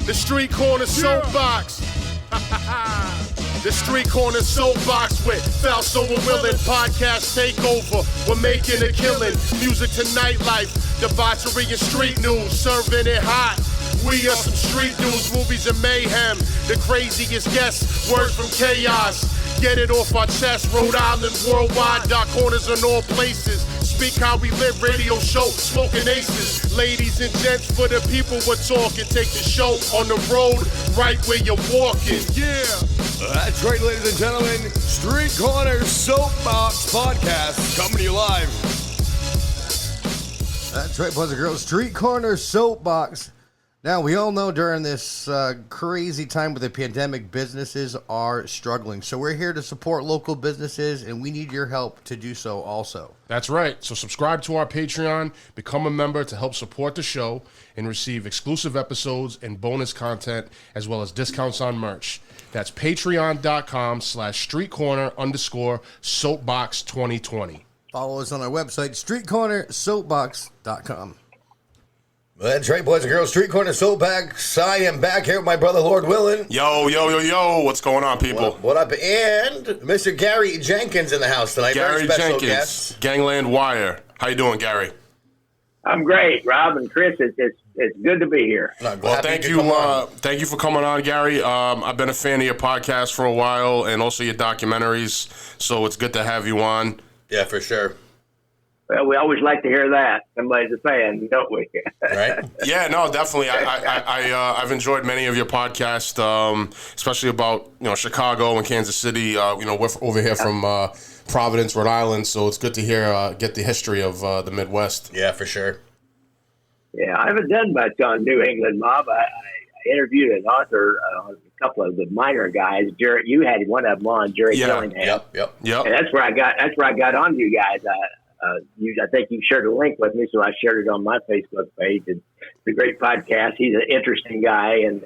The Street Corner Soapbox. The Street Corner Soapbox with Falso and Willin. Podcast takeover. We're making a killing. Music to nightlife. Debauchery and street news. Serving it hot. We are some street news, movies and mayhem. The craziest guests, words from chaos. Get it off our chest. Rhode Island, worldwide. Dark corners in all places. Speak how we live, radio show, smoking aces. Ladies and gents, for the people we're talking. Take the show on the road, right where you're walking. Yeah. That's right, ladies and gentlemen. Street Corner Soapbox Podcast coming to you live. That's right, boys and girls. Street Corner Soapbox. Now, we all know during this crazy time with the pandemic, businesses are struggling. So we're here to support local businesses, and we need your help to do so also. That's right. So subscribe to our Patreon, become a member to help support the show, and receive exclusive episodes and bonus content, as well as discounts on merch. That's patreon.com/streetcorner_soapbox2020. Follow us on our website, streetcornersoapbox.com. That's right, boys and girls. Street Corner Soapbox. I am back here with my brother, Lord Willin. Yo. What's going on, people? What up? And Mr. Gary Jenkins in the house tonight. Gary Very special Jenkins, guest. Gangland Wire. How you doing, Gary? I'm great, Rob and Chris. It's good to be here. Well, thank you for coming on, Gary. I've been a fan of your podcast for a while, and also your documentaries. So it's good to have you on. Yeah, for sure. Well, we always like to hear that. Somebody's a fan, don't we? Right? Yeah, no, definitely. I've enjoyed many of your podcasts, especially about Chicago and Kansas City. We're over here from Providence, Rhode Island, so it's good to hear get the history of the Midwest. Yeah, for sure. Yeah, I haven't done much on New England Mob. I interviewed an author, a couple of the minor guys. Jerry, you had one of them on, Jerry Gillingham. Yep. And that's where I got on you guys. I think you shared a link with me, so I shared it on my Facebook page. And it's a great podcast. He's an interesting guy, and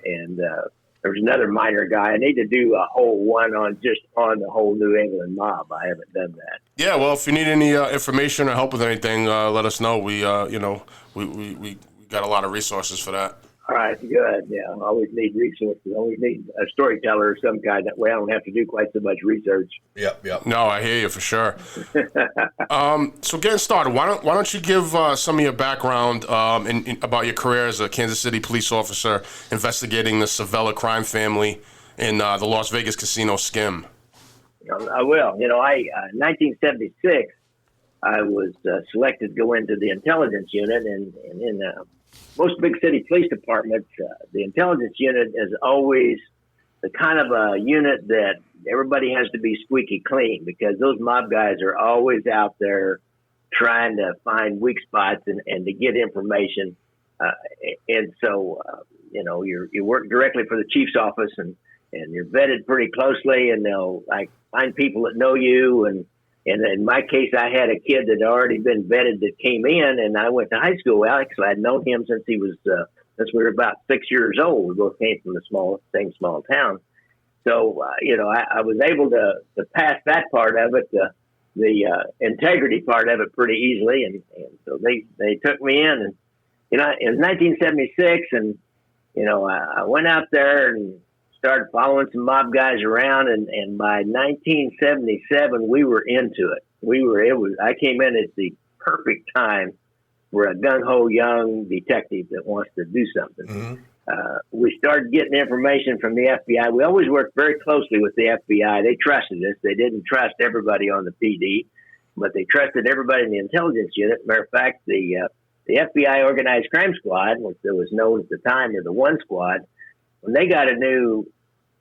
there's another minor guy. I need to do a whole one on the whole New England Mob. I haven't done that. Yeah, well, if you need any information or help with anything, let us know. We got a lot of resources for that. All right, good. Yeah, I always need resources. I always need a storyteller of some kind. That way I don't have to do quite so much research. Yep. No, I hear you for sure. So getting started, why don't you give some of your background about your career as a Kansas City police officer investigating the Civella Crime Family in the Las Vegas casino skim? I will. In 1976, I was selected to go into the intelligence unit, and in most big city police departments, the intelligence unit is always the kind of a unit that everybody has to be squeaky clean, because those mob guys are always out there trying to find weak spots and to get information. So you work directly for the chief's office, and you're vetted pretty closely, and they'll find people that know you. And in my case, I had a kid that had already been vetted that came in, and I went to high school with Alex. I had known him since we were about 6 years old. We both came from the same small town. So, I was able to pass that part of it, the integrity part of it pretty easily. And so they took me in, and, in 1976, and, I went out there and started following some mob guys around, and by 1977 we were into it. I came in at the perfect time for a gung-ho young detective that wants to do something. Mm-hmm. We started getting information from the FBI. We always worked very closely with the FBI. They trusted us. They didn't trust everybody on the PD, but they trusted everybody in the intelligence unit. Matter of fact, the FBI Organized Crime Squad, which was known at the time as the One Squad, when they got a new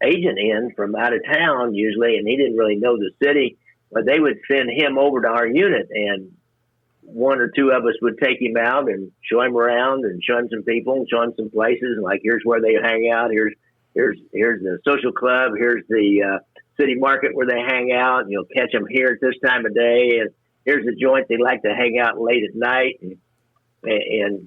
agent in from out of town usually, and he didn't really know the city, but they would send him over to our unit, and one or two of us would take him out and show him around and show him some people and show him some places, and here's where they hang out, here's the social club, here's the city market where they hang out, and you'll catch them here at this time of day, and here's the joint they like to hang out late at night, and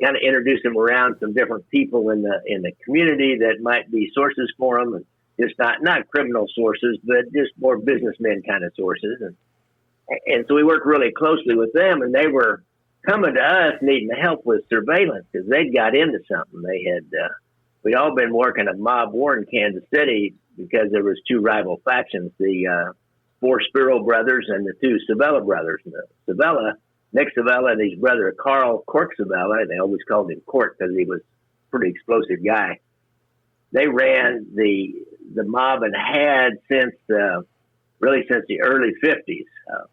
kind of introduce them around some different people in the community that might be sources for them, and just not criminal sources, but just more businessmen kind of sources. And so we worked really closely with them, and they were coming to us needing help with surveillance because they'd got into something. They we'd all been working a mob war in Kansas City because there was two rival factions, the four Spiro brothers and the two Civella brothers. Nick Civella and his brother Carl Cork Civella, they always called him Cork because he was a pretty explosive guy. They ran the mob and had since the early 50s.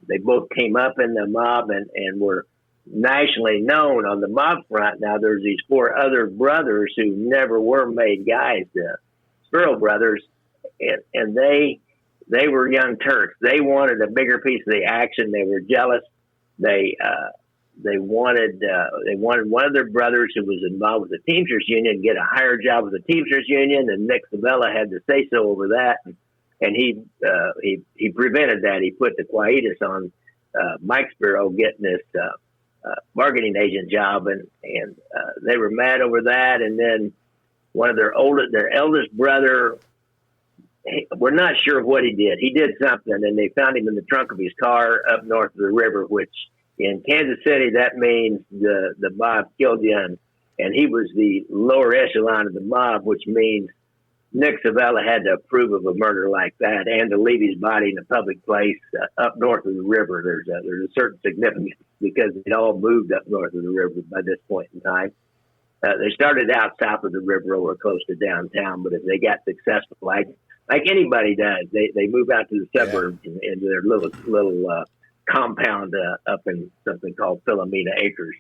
They both came up in the mob and were nationally known on the mob front. Now there's these four other brothers who never were made guys, the Spiro brothers, and they were young Turks. They wanted a bigger piece of the action. They were jealous. They wanted one of their brothers who was involved with the Teamsters Union get a higher job with the Teamsters Union, and Nick Civella had to say so over that, and he prevented that. He put the quietus on Mike Spiro getting this bargaining agent job, and they were mad over that. And then one of their eldest brother, we're not sure what he did. He did something, and they found him in the trunk of his car up north of the river, which in Kansas City, that means the mob killed you, and he was the lower echelon of the mob, which means Nick Civella had to approve of a murder like that and to leave his body in a public place up north of the river. There's a certain significance because it all moved up north of the river by this point in time. They started out south of the river or close to downtown, but if they got successful, like anybody does, they move out to the suburbs into their little compound up in something called Philomena Acres.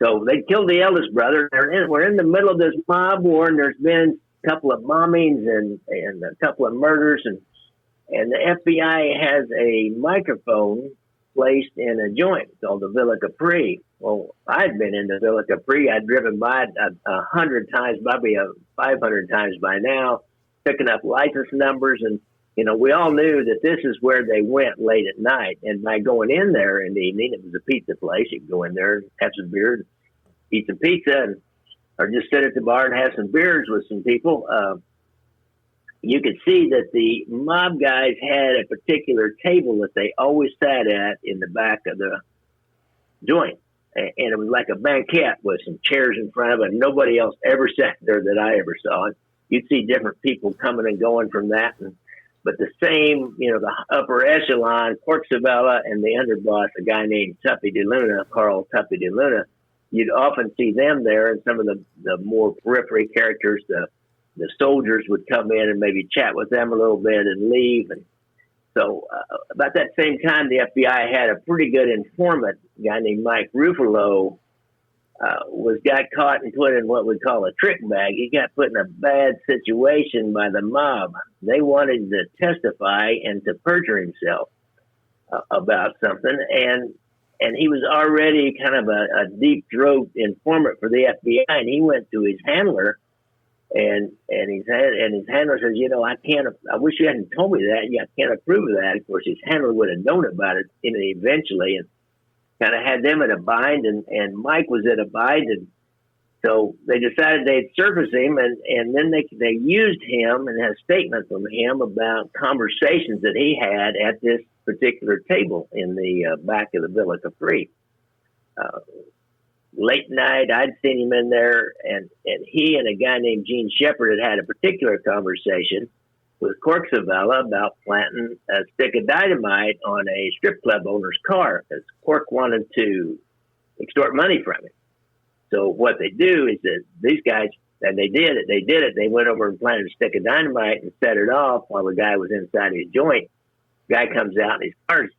So they killed the eldest brother. We're in the middle of this mob war, and there's been a couple of bombings and a couple of murders, and the FBI has a microphone placed in a joint called the Villa Capri. Well, I'd been in the Villa Capri. I'd driven by it 100 times, probably 500 times by now, picking up license numbers. And, we all knew that this is where they went late at night. And by going in there in the evening, it was a pizza place. You could go in there and have some beer, eat some pizza, or just sit at the bar and have some beers with some people. You could see that the mob guys had a particular table that they always sat at in the back of the joint. And it was like a banquette with some chairs in front of it. Nobody else ever sat there that I ever saw. And you'd see different people coming and going from that. But the same, the upper echelon, Cork Civella, and the underboss, a guy named Tuppy DeLuna, Carl Tuppy DeLuna, you'd often see them there. And some of the more periphery characters, the soldiers would come in and maybe chat with them a little bit and leave. And so about that same time, the FBI had a pretty good informant, a guy named Mike Ruffalo, got caught and put in what we call a trick bag. He got put in a bad situation by the mob. They wanted to testify and to perjure himself about something. And he was already kind of a deep-throat informant for the FBI. And he went to his handler, and his handler says, I wish you hadn't told me that. I can't approve of that. Of course, his handler would have known about it eventually, and kind of had them in a bind, and Mike was in a bind, and so they decided they'd surface him, and then they used him and had a statement from him about conversations that he had at this particular table in the back of the Villa Capri. Late night, I'd seen him in there, and he and a guy named Gene Shepard had a particular conversation with Cork Civella about planting a stick of dynamite on a strip club owner's car because Cork wanted to extort money from him. So what they do is that these guys, and they did it. They went over and planted a stick of dynamite and set it off while the guy was inside his joint. Guy comes out and his car's,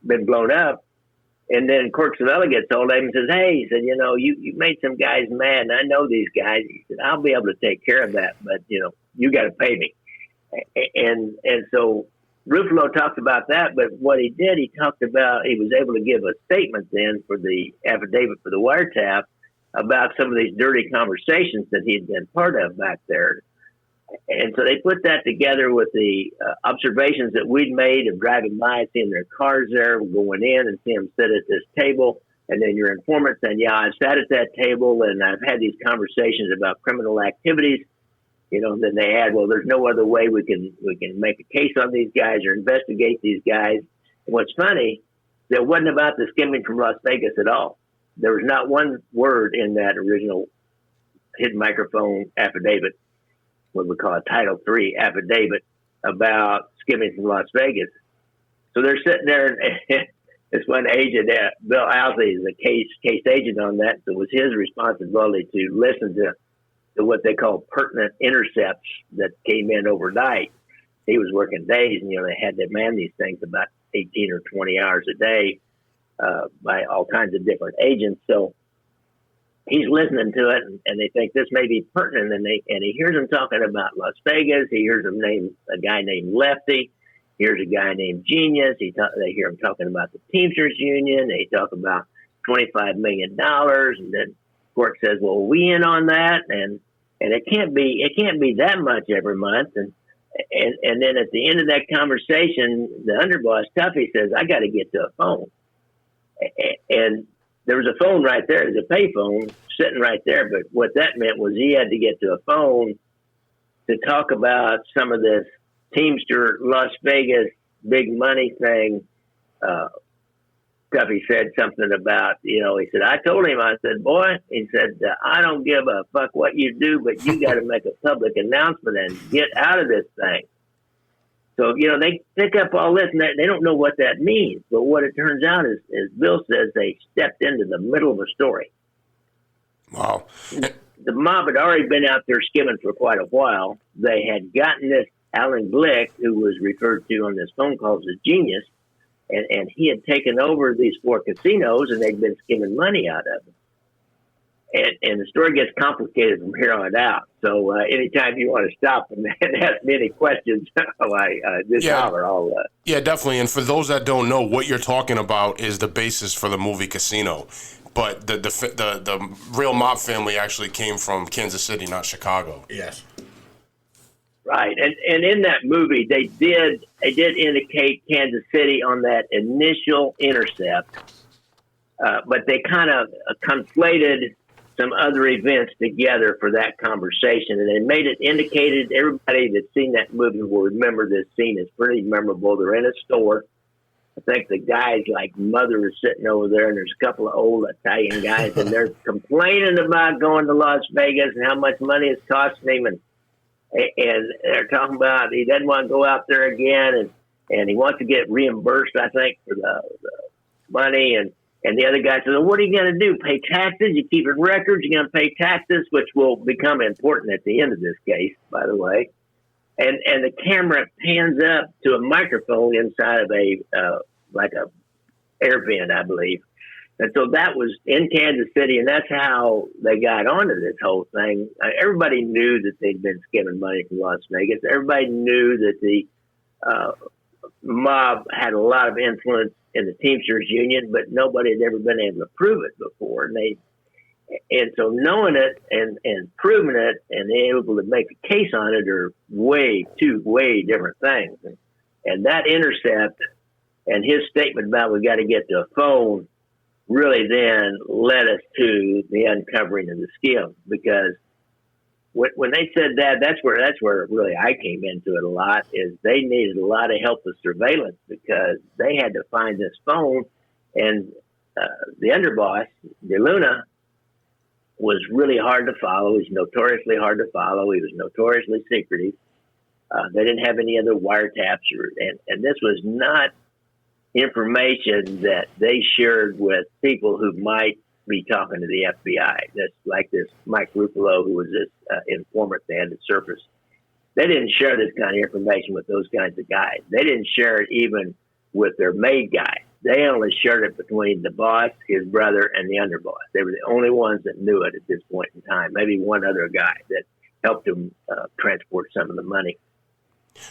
been blown up. And then Cork Civella gets hold of him and says, hey, he said, you made some guys mad, and I know these guys. He said, I'll be able to take care of that, but, you got to pay me. And so Ruffalo talked about that, but what he did, he was able to give a statement then for the affidavit for the wiretap about some of these dirty conversations that he had been part of back there. And so they put that together with the observations that we'd made of driving by, seeing their cars there, going in and seeing them sit at this table. And then your informant saying, I've sat at that table and I've had these conversations about criminal activities. Then they add, well, there's no other way we can make a case on these guys or investigate these guys. And what's funny, there wasn't about the skimming from Las Vegas at all. There was not one word in that original his microphone affidavit, what we call a Title III affidavit about skimming from Las Vegas. So they're sitting there, and this one agent, Bill Owsley, is a case agent on that. So it was his responsibility to listen to what they call pertinent intercepts that came in overnight. He was working days, and they had to man these things about 18 or 20 hours a day by all kinds of different agents. So he's listening to it, and they think this may be pertinent, and he hears them talking about Las Vegas. He hears them name a guy named Lefty. Here's a guy named Genius. They hear him talking about the Teamsters Union. They talk about $25 million, and then court says, "Well, we in on that?" And it can't be that much every month. And then at the end of that conversation, the underboss Tuffy says, "I got to get to a phone." And there was a phone right there. There's a pay phone sitting right there. But what that meant was he had to get to a phone to talk about some of this Teamster Las Vegas big money thing. Tuffy said something about, he said, I told him, I said, boy, he said, I don't give a fuck what you do, but you got to make a public announcement and get out of this thing. So, they pick up all this and they don't know what that means. But what it turns out is, as Bill says, they stepped into the middle of a story. Wow. The mob had already been out there skimming for quite a while. They had gotten this Alan Glick, who was referred to on this phone call as a genius, and he had taken over these 4 casinos, and they'd been skimming money out of them. And the story gets complicated from here on out. So anytime you want to stop and ask me any questions, holler. Yeah, definitely. And for those that don't know, what you're talking about is the basis for the movie Casino. But the real mob family actually came from Kansas City, not Chicago. Yes. Right, and in that movie, they did indicate Kansas City on that initial intercept, but they kind of conflated some other events together for that conversation, and they made it indicated. Everybody that's seen that movie will remember this scene. It's pretty memorable. They're in a store. I think the guy's mother is sitting over there, and there's a couple of old Italian guys, and they're complaining about going to Las Vegas and how much money it's costing him, and they're talking about he doesn't want to go out there again, and he wants to get reimbursed, I think, for the money. And the other guy says, well, what are you going to do? Pay taxes? You keep records? You're going to pay taxes, which will become important at the end of this case, by the way. And the camera pans up to a microphone inside of a air vent, I believe. And so that was in Kansas City, and that's how they got onto this whole thing. Everybody knew that they'd been skimming money from Las Vegas. Everybody knew that the mob had a lot of influence in the Teamsters Union, but nobody had ever been able to prove it before. And so knowing it and proving it and able to make a case on it are way different things. And that intercept and his statement about we got to get to a phone really then led us to the uncovering of the skim, because when they said that's where really I came into it a lot, is they needed a lot of help with surveillance, because they had to find this phone, and the underboss, DeLuna, was really hard to follow. He's notoriously hard to follow. He was notoriously secretive. They didn't have any other wiretaps, and this was not information that they shared with people who might be talking to the FBI. That's like this Mike Ruffalo, who was this informant they had to surface. They didn't share this kind of information with those kinds of guys. They didn't share it even with their maid guy. They only shared it between the boss, his brother, and the underboss. They were the only ones that knew it at this point in time. Maybe one other guy that helped them transport some of the money.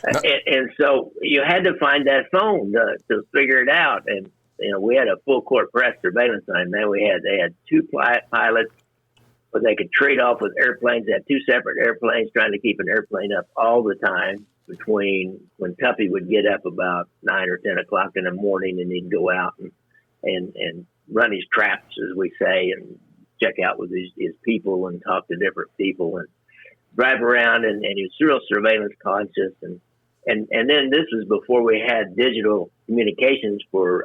And so you had to find that phone to figure it out. And, we had a full court press surveillance on them. They had 2 pilots, but they could trade off with airplanes. They had 2 separate airplanes, trying to keep an airplane up all the time between when Tuffy would get up about 9 or 10 o'clock in the morning, and he'd go out and run his traps, as we say, and check out with his people and talk to different people and drive around, and he was real surveillance conscious. And then this was before we had digital communications for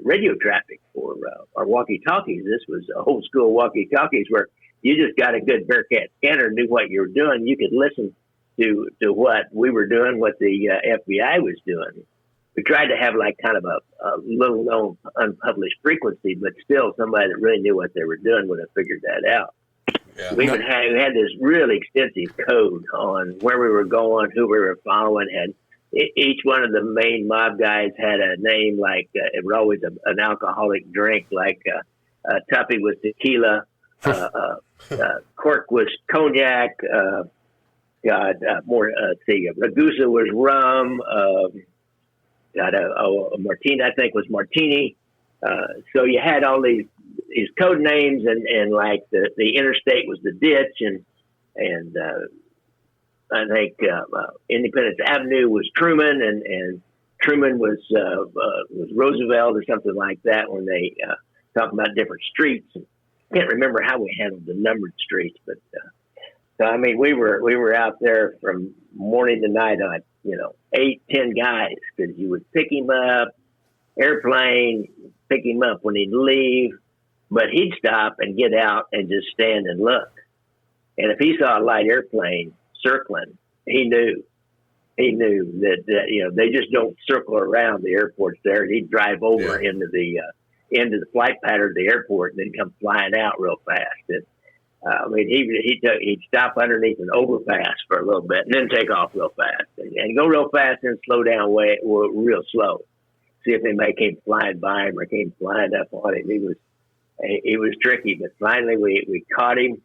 radio traffic for our walkie-talkies. This was old school walkie-talkies where you just got a good Bearcat scanner, knew what you were doing. You could listen to what we were doing, what the FBI was doing. We tried to have like kind of a little known unpublished frequency, but still somebody that really knew what they were doing would have figured that out. Yeah. We had this really extensive code on where we were going, who we were following. And each one of the main mob guys had a name, like it was always an alcoholic drink, like Tuppy was tequila, Cork was cognac, Ragusa was rum, a martini, I think, was martini. So you had all these code names, and like the interstate was the ditch, and I think Independence Avenue was Truman, and Truman was Roosevelt or something like that when they talk about different streets. I can't remember how we handled the numbered streets, but so I mean we were out there from morning to night on 8-10 guys, because you would pick him up, airplane, pick him up when he'd leave, but he'd stop and get out and just stand and look. And if he saw a light airplane circling, he knew that they just don't circle around the airports there. And he'd drive over into the flight pattern of the airport and then come flying out real fast. And he'd stop underneath an overpass for a little bit and then take off real fast and go real fast and slow down real slow. See if anybody came flying by him or came flying up on him. He was tricky, but finally we caught him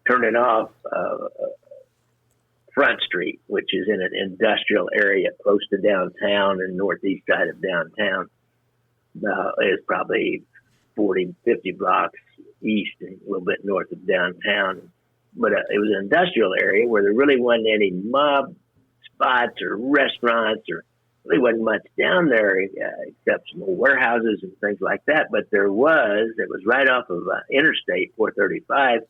turning off Front Street, which is in an industrial area close to downtown and northeast side of downtown. It's probably 40, 50 blocks east and a little bit north of downtown. But it was an industrial area where there really wasn't any mob spots or restaurants, or really wasn't much down there except some warehouses and things like that. But it was right off of Interstate 435,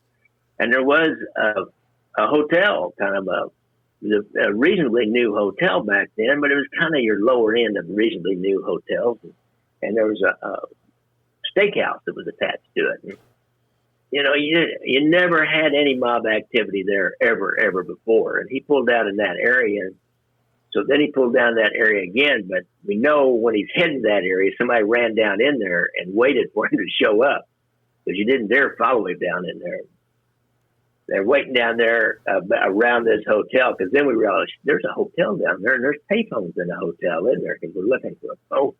and there was a hotel, kind of a reasonably new hotel back then, but it was kind of your lower end of reasonably new hotels. And there was a steakhouse that was attached to it. And, you never had any mob activity there ever before. And he pulled out in that area. So then he pulled down that area again. But we know when he's heading that area, somebody ran down in there and waited for him to show up, because you didn't dare follow him down in there. They're waiting down there around this hotel, because then we realized there's a hotel down there and there's payphones in the hotel in there, because we're looking for a phone.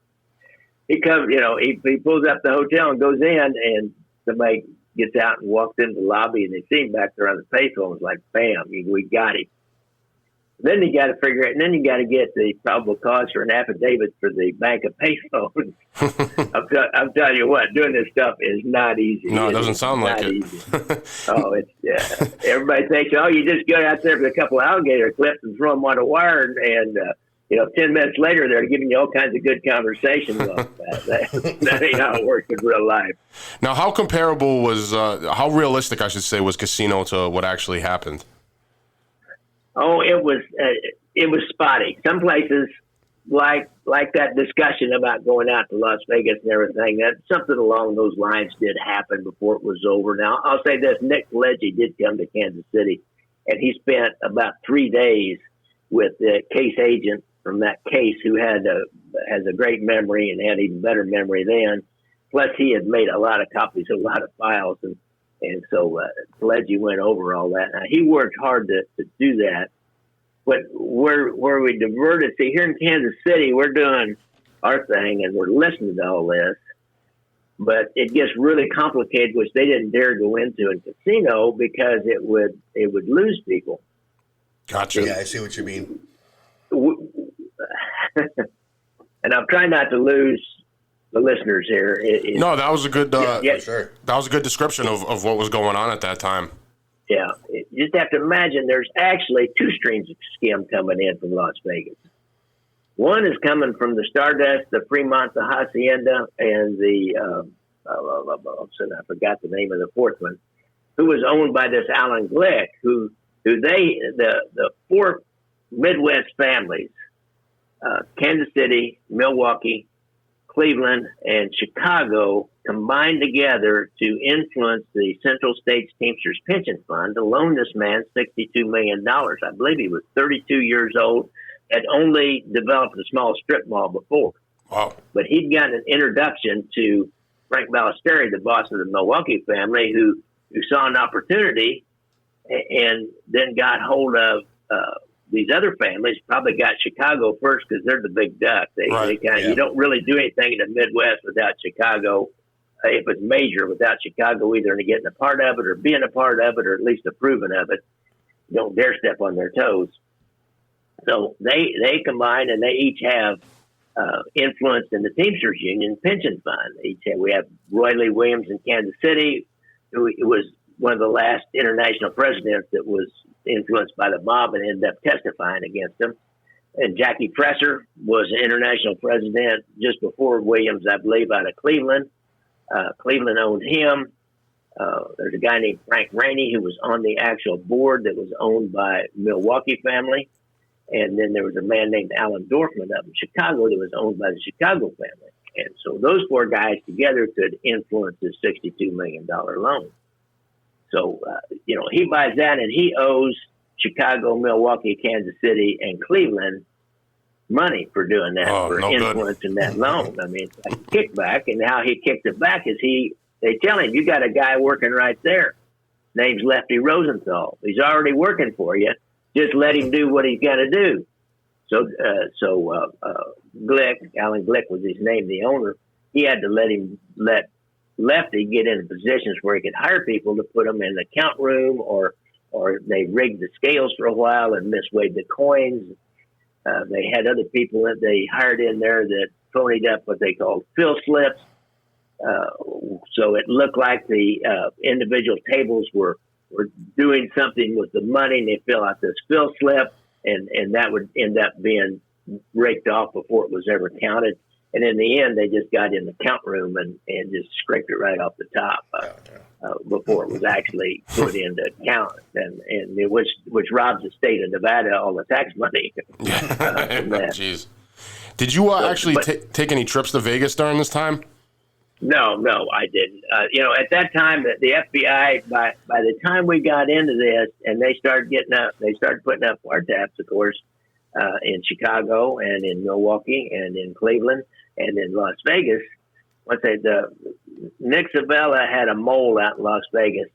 He comes, he pulls up the hotel and goes in, and somebody gets out and walks into the lobby, and they see him back there on the payphones, like, bam, we got him. Then you got to figure it, and then you got to get the probable cause for an affidavit for the bank of payphones. I'm telling you what, doing this stuff is not easy. No, it doesn't sound like it. It's everybody thinks, you just go out there with a couple of alligator clips and throw them on a wire, and 10 minutes later, they're giving you all kinds of good conversations about that. That ain't how it works in real life. Now, how comparable was, how realistic, I should say, was Casino to what actually happened? Oh, it was spotty. Some places, like that discussion about going out to Las Vegas and everything, that something along those lines did happen before it was over. Now, I'll say this: Nick Pileggi did come to Kansas City, and he spent about 3 days with the case agent from that case, who has a great memory and had even better memory then. Plus, he had made a lot of copies of a lot of files, and so Pileggi went over all that. Now, he worked hard to do that. But where we diverted, see, here in Kansas City, we're doing our thing and we're listening to all this. But it gets really complicated, which they didn't dare go into in Casino, because it would lose people. Gotcha. Yeah, I see what you mean. And I'm trying not to lose the listeners here. No, that was a good. Sure. That was a good description of what was going on at that time. Yeah, you just have to imagine there's actually 2 streams of skim coming in from Las Vegas. One is coming from the Stardust, the Fremont, the Hacienda, and the I forgot the name of the fourth one, who was owned by this Alan Glick, who the 4 Midwest families, Kansas City, Milwaukee, Cleveland, and Chicago combined together to influence the Central States Teamsters Pension Fund to loan this man $62 million. I believe he was 32 years old, had only developed a small strip mall before. Wow. But he'd gotten an introduction to Frank Ballesteri, the boss of the Milwaukee family, who saw an opportunity and then got hold of these other families. Probably got Chicago first because they're the big duck. You don't really do anything in the Midwest without Chicago. If it's major, without Chicago either getting a part of it or being a part of it or at least approving of it. You don't dare step on their toes. So they combine, and they each have influence in the Teamsters Union pension fund. We have Roy Lee Williams in Kansas City, who was one of the last international presidents that was influenced by the mob and ended up testifying against them. And Jackie Presser was an international president just before Williams, I believe, out of Cleveland. Cleveland owned him. There's a guy named Frank Rainey who was on the actual board that was owned by Milwaukee family. And then there was a man named Alan Dorfman up in Chicago that was owned by the Chicago family. And so those four guys together could influence this $62 million loan. So, he buys that, and he owes Chicago, Milwaukee, Kansas City, and Cleveland money for doing that, for influencing that loan. I mean, it's like a kickback, and how he kicked it back is they tell him, you got a guy working right there. Name's Lefty Rosenthal. He's already working for you. Just let him do what he's got to do. So Alan Glick was his name, the owner. He had to let Lefty get into positions where he could hire people to put them in the count room, or they rigged the scales for a while and misweighed the coins. They had other people that they hired in there that phonied up what they called fill slips. So it looked like the individual tables were doing something with the money, and they fill out this fill slip, and that would end up being raked off before it was ever counted. And in the end, they just got in the count room and just scraped it right off the top before it was actually put into count, and which robs the state of Nevada all the tax money. Jeez. Did you actually take any trips to Vegas during this time? No, I didn't. At that time, the FBI, by the time we got into this, and they started putting up wiretaps, of course, in Chicago and in Milwaukee and in Cleveland and in Las Vegas. Nick Civella had a mole out in Las Vegas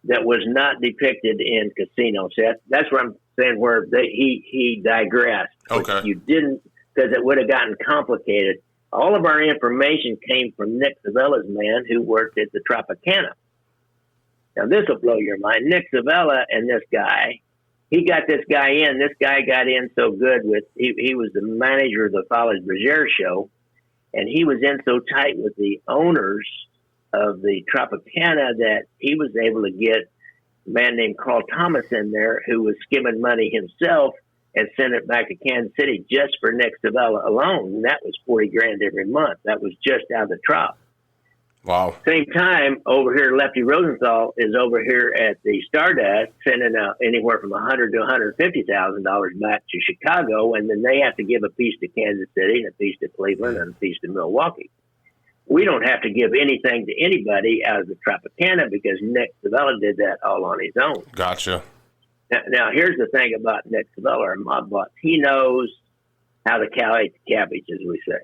that was not depicted in casino sets. That's what I'm saying, where he digressed. Okay. You didn't, because it would have gotten complicated. All of our information came from Nick Civella's man who worked at the Tropicana. Now, this will blow your mind. Nick Civella and this guy, he got this guy in. This guy got in so good he was the manager of the Folies Bergère show, and he was in so tight with the owners of the Tropicana that he was able to get a man named Carl Thomas in there who was skimming money himself and sent it back to Kansas City just for Nick Civella alone. And that was $40,000 every month. That was just out of the Trop. Wow. Same time, over here, Lefty Rosenthal is over here at the Stardust sending out anywhere from $100,000 to $150,000 back to Chicago, and then they have to give a piece to Kansas City and a piece to Cleveland and a piece to Milwaukee. We don't have to give anything to anybody out of the Tropicana because Nick Civella did that all on his own. Gotcha. Now, here's the thing about Nick Civella, our mob boss. He knows how to cow ate the cabbage, as we say.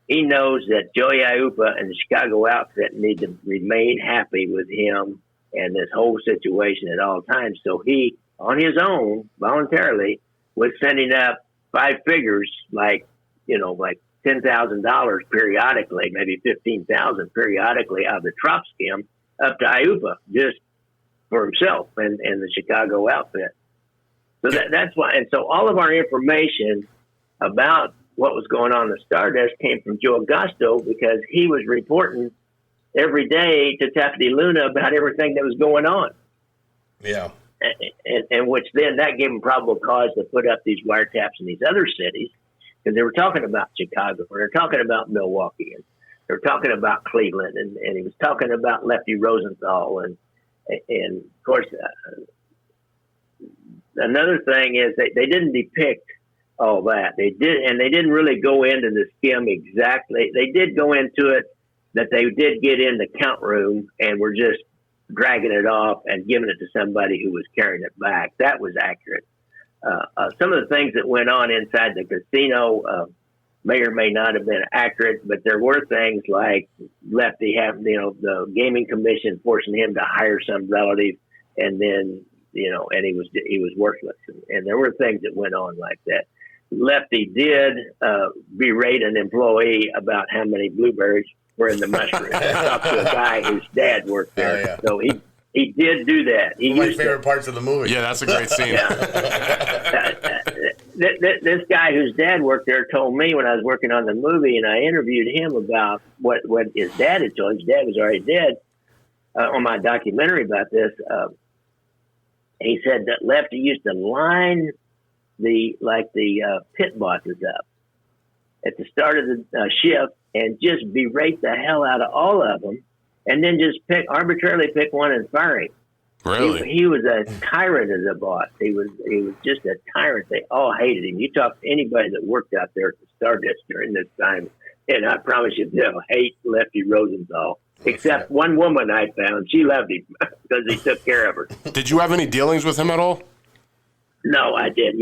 He knows that Joey Iupa and the Chicago outfit need to remain happy with him and this whole situation at all times. So he, on his own, voluntarily, was sending up five figures, like $10,000 periodically, maybe $15,000 periodically out of the Trop skim up to Iupa, just for himself and the Chicago outfit. So that's why. And so all of our information about what was going on in the Stardust came from Joe Augusto because he was reporting every day to Taffety Luna about everything that was going on. Yeah. And which then that gave him probable cause to put up these wiretaps in these other cities because they were talking about Chicago, or they're talking about Milwaukee, and they're talking about Cleveland, and he was talking about Lefty Rosenthal. And of course, another thing is they didn't depict all that. They did, and they didn't really go into the skim exactly. They did go into it that they did get in the count room and were just dragging it off and giving it to somebody who was carrying it back. That was accurate. Some of the things that went on inside the casino may or may not have been accurate, but there were things like Lefty having, the gaming commission forcing him to hire some relative, and then, and he was worthless. And there were things that went on like that. Lefty did berate an employee about how many blueberries were in the mushroom. I talked to a guy whose dad worked there. Oh, yeah. So he did do that. He One of my used favorite parts of the movie. Yeah, that's a great scene. This guy whose dad worked there told me when I was working on the movie, and I interviewed him about what his dad had told him. His dad was already dead on my documentary about this. He said that Lefty used to line the pit bosses up at the start of the shift and just berate the hell out of all of them, and then just arbitrarily pick one and fire him. Really? He was a tyrant as a boss. He was just a tyrant. They all hated him. You talk to anybody that worked out there at the Stardust during this time, and I promise you they'll hate Lefty Rosenthal. Except one woman I found, she loved him because he took care of her. Did you have any dealings with him at all? No, I didn't.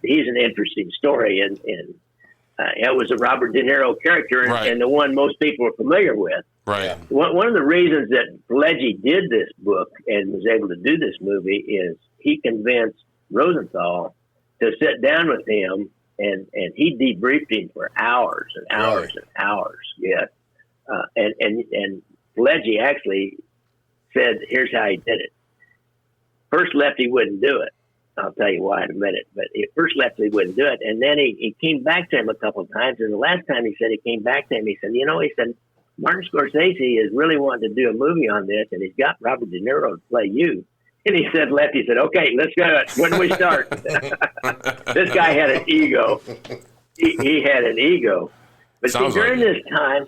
He's an interesting story, and it was a Robert De Niro character, Right. and the one most people are familiar with. Right. One of the reasons that Pileggi did this book and was able to do this movie is he convinced Rosenthal to sit down with him, and he debriefed him for hours and hours and hours. Yes, and Pileggi actually said, "Here's how he did it." First, Lefty wouldn't do it. I'll tell you why in a minute. But at first, Lefty wouldn't do it, and then he came back to him a couple of times. And the last time he said he came back to him, he said, he said, Martin Scorsese is really wanting to do a movie on this, and he's got Robert De Niro to play you. And he said, Lefty said, okay, let's go. When do we start? This guy had an ego. He had an ego. But during this time,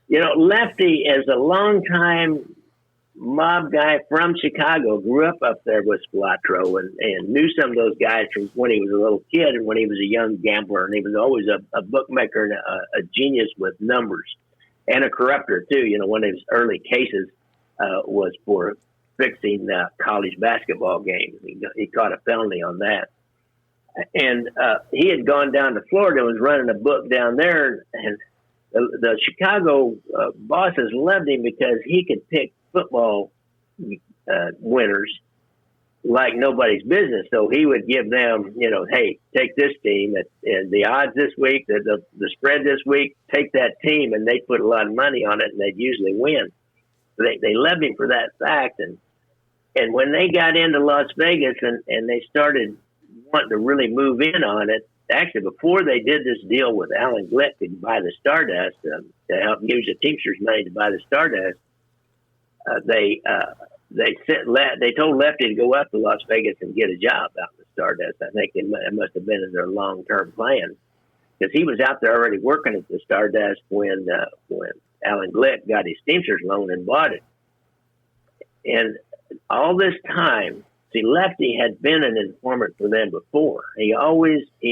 Lefty is a long-time mob guy from Chicago, grew up there with Splatro and knew some of those guys from when he was a little kid and when he was a young gambler. And he was always a bookmaker and a genius with numbers. And a corrupter, too. One of his early cases was for fixing college basketball games. He caught a felony on that. And he had gone down to Florida and was running a book down there. And the Chicago bosses loved him because he could pick football winners like nobody's business. So he would give them, hey, take this team and the odds this week, the spread this week, take that team, and they'd put a lot of money on it and they'd usually win. They loved him for that fact. And when they got into Las Vegas and they started wanting to really move in on it, actually before they did this deal with Alan Glick to buy the Stardust, to help use the Teamsters money to buy the Stardust, they told Lefty to go up to Las Vegas and get a job out in the Stardust. I think it must have been in their long-term plan because he was out there already working at the Stardust when Alan Glick got his Teamsters loan and bought it. And all this time, Lefty had been an informant for them before. He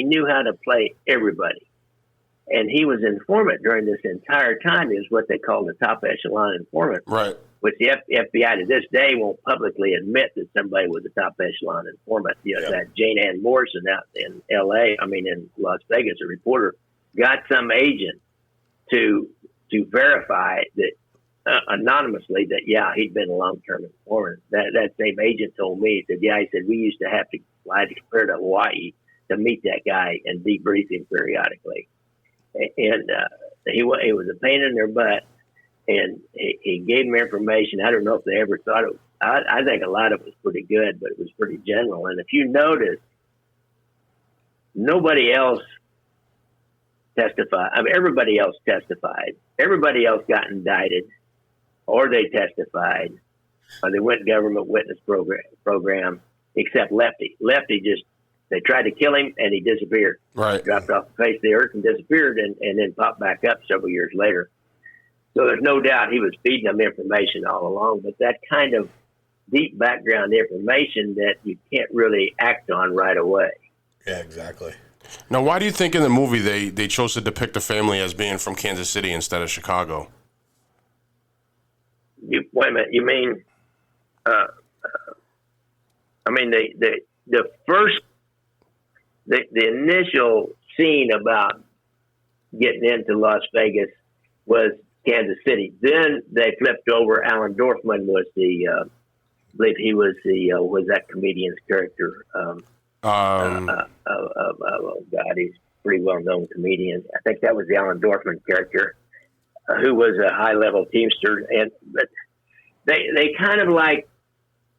knew how to play everybody. And he was an informant during this entire time. He was what they called a top echelon informant. Right. Which the FBI to this day won't publicly admit that somebody was a top echelon informant. That Jane Ann Morrison out in in Las Vegas, a reporter, got some agent to verify that anonymously that, he'd been a long-term informant. That same agent told me, he said, we used to have to fly clear to Hawaii to meet that guy and debrief him periodically. And he was a pain in their butt. And he gave them information. I don't know if they ever thought it. I think a lot of it was pretty good, but it was pretty general. And if you notice, nobody else testified. Everybody else testified. Everybody else got indicted, or they testified, or they went government witness program, except Lefty. Lefty they tried to kill him, and he disappeared. Right. Dropped off the face of the earth and disappeared, and then popped back up several years later. So there's no doubt he was feeding them information all along, but that kind of deep background information that you can't really act on right away. Yeah, exactly. Now, why do you think in the movie they chose to depict the family as being from Kansas City instead of Chicago? Wait a minute. You mean? I mean the first the initial scene about getting into Las Vegas was Kansas City. Then they flipped over. Alan Dorfman was I believe he was was that comedian's character. Oh God, he's a pretty well known comedian. I think that was the Alan Dorfman character, who was a high level teamster, but they kind of like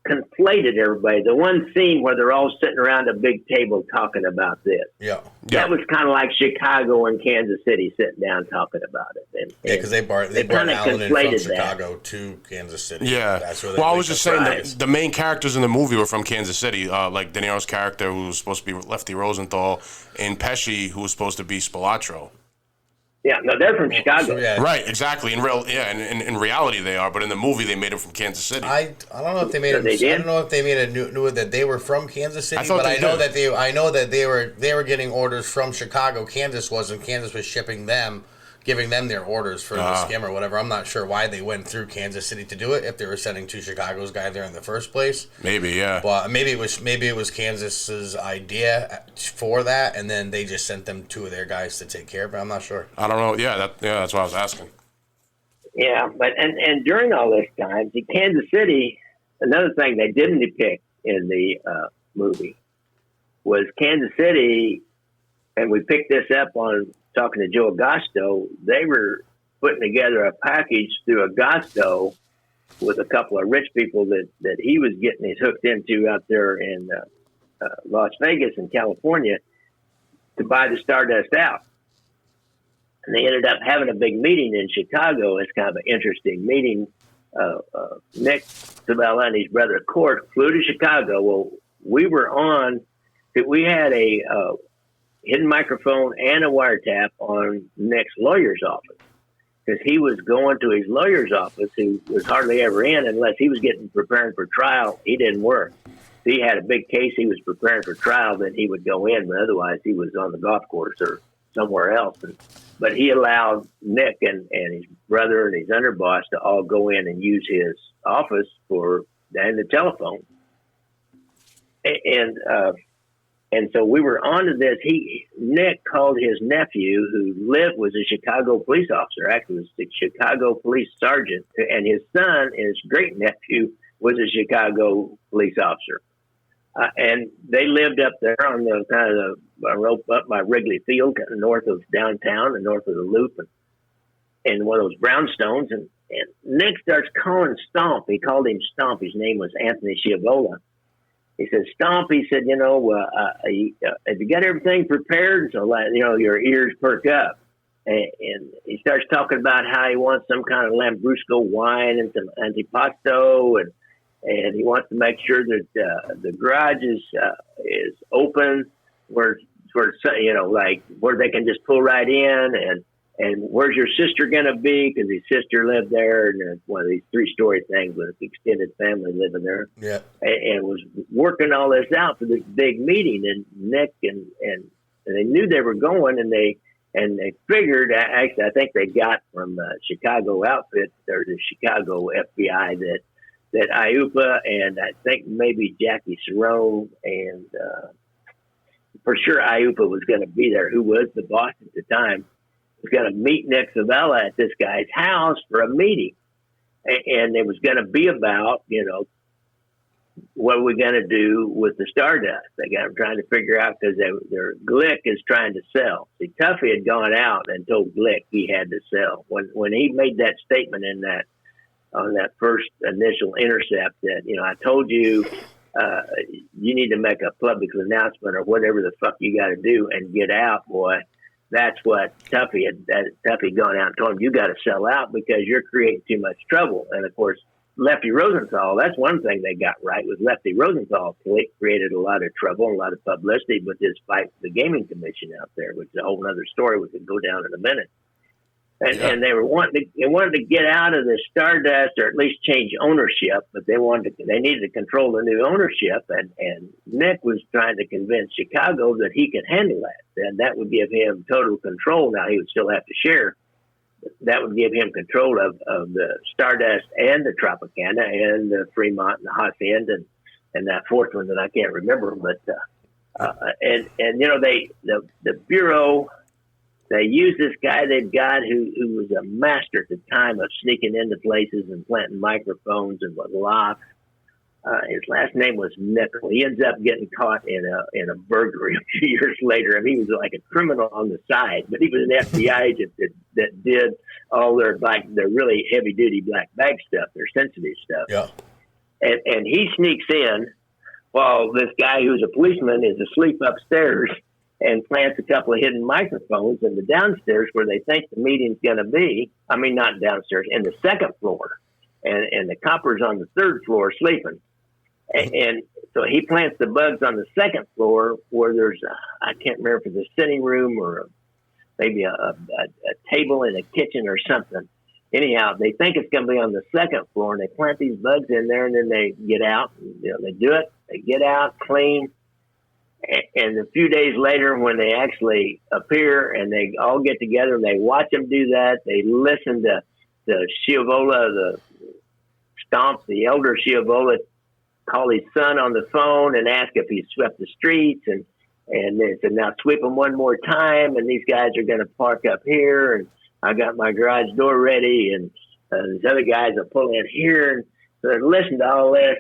conflated everybody. The one scene where they're all sitting around a big table talking about this. Yeah. That was kind of like Chicago and Kansas City sitting down talking about it. And because they brought Alan in from Chicago to Kansas City. Yeah. That's where I was just saying the main characters in the movie were from Kansas City, like De Niro's character, who was supposed to be Lefty Rosenthal, and Pesci, who was supposed to be Spilatro. Yeah, no, they're from Chicago. So, yeah. Right, exactly. In reality they are, but in the movie they made them from Kansas City. I don't know if they made I don't know if they made knew that they were from Kansas City, but I know that they were getting orders from Chicago. Kansas was shipping them, giving them their orders for the skim or whatever. I'm not sure why they went through Kansas City to do it, if they were sending two Chicago's guy there in the first place. Maybe, yeah. But maybe it was Kansas's idea for that, and then they just sent them two of their guys to take care of it. I'm not sure. I don't know. Yeah, that's what I was asking. Yeah, but and during all this time, see, Kansas City, another thing they didn't depict in the movie was Kansas City, and we picked this up on talking to Joe Agosto. They were putting together a package through Agosto with a couple of rich people that he was getting his hooked into out there in Las Vegas and California to buy the Stardust out. And they ended up having a big meeting in Chicago. It's kind of an interesting meeting. Nick Civella and his brother Court flew to Chicago. Well, we had a hidden microphone and a wiretap on Nick's lawyer's office, because he was going to his lawyer's office, who was hardly ever in unless he was preparing for trial. He didn't work. If he had a big case he was preparing for trial, then he would go in, but otherwise he was on the golf course or somewhere else. But he allowed Nick and his brother and his underboss to all go in and use his office and the telephone. And so we were onto this. Nick called his nephew, who was a Chicago police officer, actually was a Chicago police sergeant, and his son, his great nephew, was a Chicago police officer. And they lived up there on the kind of up by Wrigley Field, kind of north of downtown and north of the Loop, and one of those brownstones. And Nick starts calling Stomp. He called him Stomp. His name was Anthony Schiavola. He said, Stomp, he said, have you got everything prepared? So, your ears perk up. And he starts talking about how he wants some kind of Lambrusco wine and some antipasto, and he wants to make sure that the garage is open, where they can just pull right in, and where's your sister going to be? Because his sister lived there, and there's one of these 3-story things with an extended family living there. Yeah, and was working all this out for this big meeting. And Nick and they knew they were going, and they figured. Actually, I think they got from Chicago outfit or the Chicago FBI that Iupa and I think maybe Jackie Cerrone and for sure Iupa was going to be there, who was the boss at the time. Was going to meet Nick Civella at this guy's house for a meeting. And it was going to be about, what are we going to do with the Stardust? They got them trying to figure out, because their Glick is trying to sell. See, Tuffy had gone out and told Glick he had to sell. When he made that statement on that first initial intercept that, I told you, you need to make a public announcement or whatever the fuck you got to do and get out, boy. That's what Tuffy had gone out and told him, you got to sell out because you're creating too much trouble. And of course, Lefty Rosenthal, that's one thing they got right, was Lefty Rosenthal created a lot of trouble and a lot of publicity with his fight with the Gaming Commission out there, which is a whole other story we could go down in a minute. And they wanted to get out of the Stardust, or at least change ownership, but they needed to control the new ownership, and Nick was trying to convince Chicago that he could handle that, and that would give him total control. Now he would still have to share. That would give him control of the Stardust and the Tropicana and the Fremont and the Hacienda and that fourth one that I can't remember, but and you know, the Bureau. They use this guy they've got who was a master at the time of sneaking into places and planting microphones and with locks. His last name was Nickel. He ends up getting caught in a burglary a few years later. I mean, he was like a criminal on the side, but he was an FBI agent that did all their really heavy duty black bag stuff, their sensitive stuff. Yeah. And he sneaks in while this guy who's a policeman is asleep upstairs, and plants a couple of hidden microphones in the downstairs where they think the meeting's going to be. I mean, not downstairs, in the second floor. And the copper's on the third floor sleeping. And so he plants the bugs on the second floor where there's, I can't remember if it's a sitting room or maybe a table in a kitchen or something. Anyhow, they think it's going to be on the second floor, and they plant these bugs in there, and then they get out. You know, they do it. They get out, clean. And a few days later, when they actually appear and they all get together and they watch them do that, they listen to Schiavola, the elder Schiavola, call his son on the phone and ask if he swept the streets. And they said, now sweep them one more time. And these guys are going to park up here. And I got my garage door ready. And these other guys will pull in here. And so they listen to all this.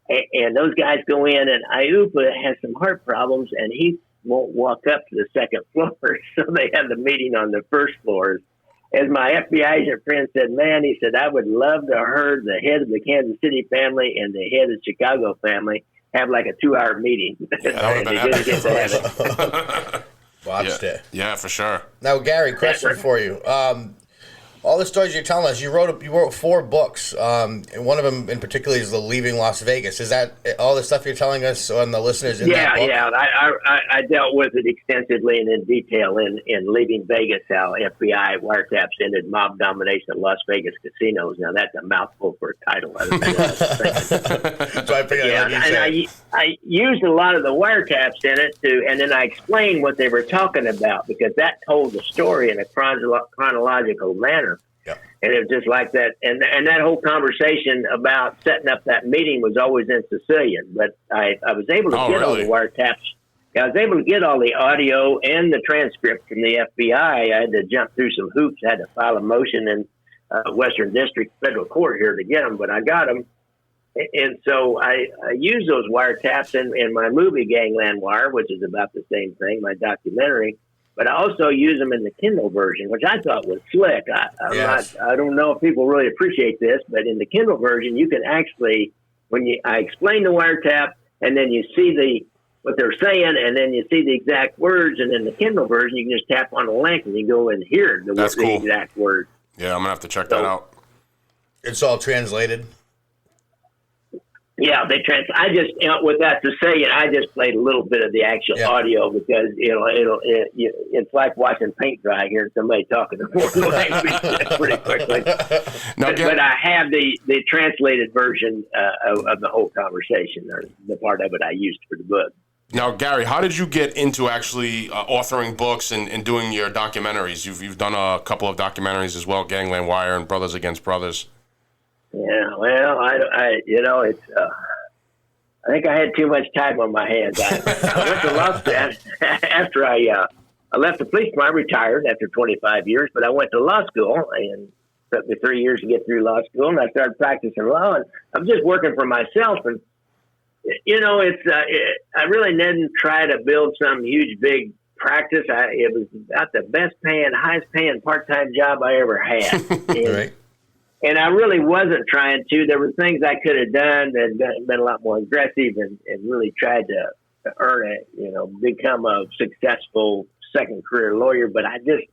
And those guys go in, and Iupa has some heart problems, and he won't walk up to the second floor. So they have the meeting on the first floor. As my FBI agent friend said, man, he said, I would love to have heard the head of the Kansas City family and the head of the Chicago family have like a 2-hour meeting. Yeah, that would have been epic. Get to have it. Watched it. Yeah, for sure. Now, Gary, question for you. All the stories you're telling us, you wrote 4 books, and one of them in particular is the Leaving Las Vegas. Is that all the stuff you're telling us on the listeners in that book? Yeah. I dealt with it extensively and in detail in Leaving Vegas, how FBI wiretaps ended mob domination at Las Vegas casinos. Now that's a mouthful for a title. So I figured I used a lot of the wiretaps in it and then I explained what they were talking about, because that told the story in a chronological manner. And it was just like that. And that whole conversation about setting up that meeting was always in Sicilian. But I was able to get all the wiretaps. I was able to get all the audio and the transcript from the FBI. I had to jump through some hoops. I had to file a motion in Western District Federal Court here to get them, but I got them. And so I used those wiretaps in my movie Gangland Wire, which is about the same thing, my documentary. But I also use them in the Kindle version, which I thought was slick. I don't know if people really appreciate this, but in the Kindle version, you can actually, I explain the wiretap, and then you see what they're saying, and then you see the exact words, and in the Kindle version, you can just tap on a link, and you go and hear the exact words. Yeah, I'm going to have to check that out. It's all translated? Yeah, I just, with that to say it, I just played a little bit of the actual audio because it's like watching paint dry, hearing somebody talking in foreign language pretty quickly. But I have the translated version of the whole conversation, or the part of it I used for the book. Now, Gary, how did you get into actually authoring books and doing your documentaries? You've done a couple of documentaries as well, Gangland Wire and Brothers Against Brothers. Yeah, well, I think I had too much time on my hands. I went to law school after I left the police department. I retired after 25 years, but I went to law school, and it took me 3 years to get through law school, and I started practicing law, and I'm just working for myself. And I really didn't try to build some huge, big practice. It was about the best paying, highest paying part-time job I ever had. Right. And I really wasn't trying to. There were things I could have done that been a lot more aggressive and really tried to earn it, become a successful second career lawyer. But I just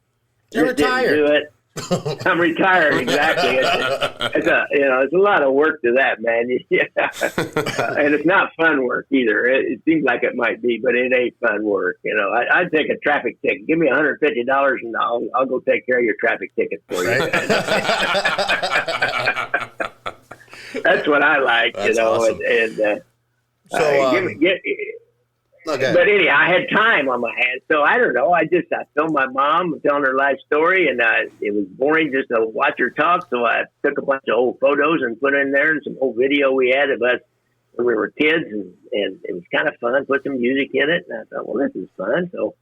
didn't do it. I'm retired, exactly. It's a lot of work to that, man. And it's not fun work either. It seems like it might be, but it ain't fun work. I'd take a traffic ticket. Give me $150 and I'll go take care of your traffic ticket for you. Right? That's what I like, That's awesome. But anyhow, I had time on my hands, so I don't know. I filmed my mom telling her life story, and it was boring just to watch her talk. So I took a bunch of old photos and put in there, and some old video we had of us when we were kids, and it was kind of fun. Put some music in it, and I thought, well, this is fun. So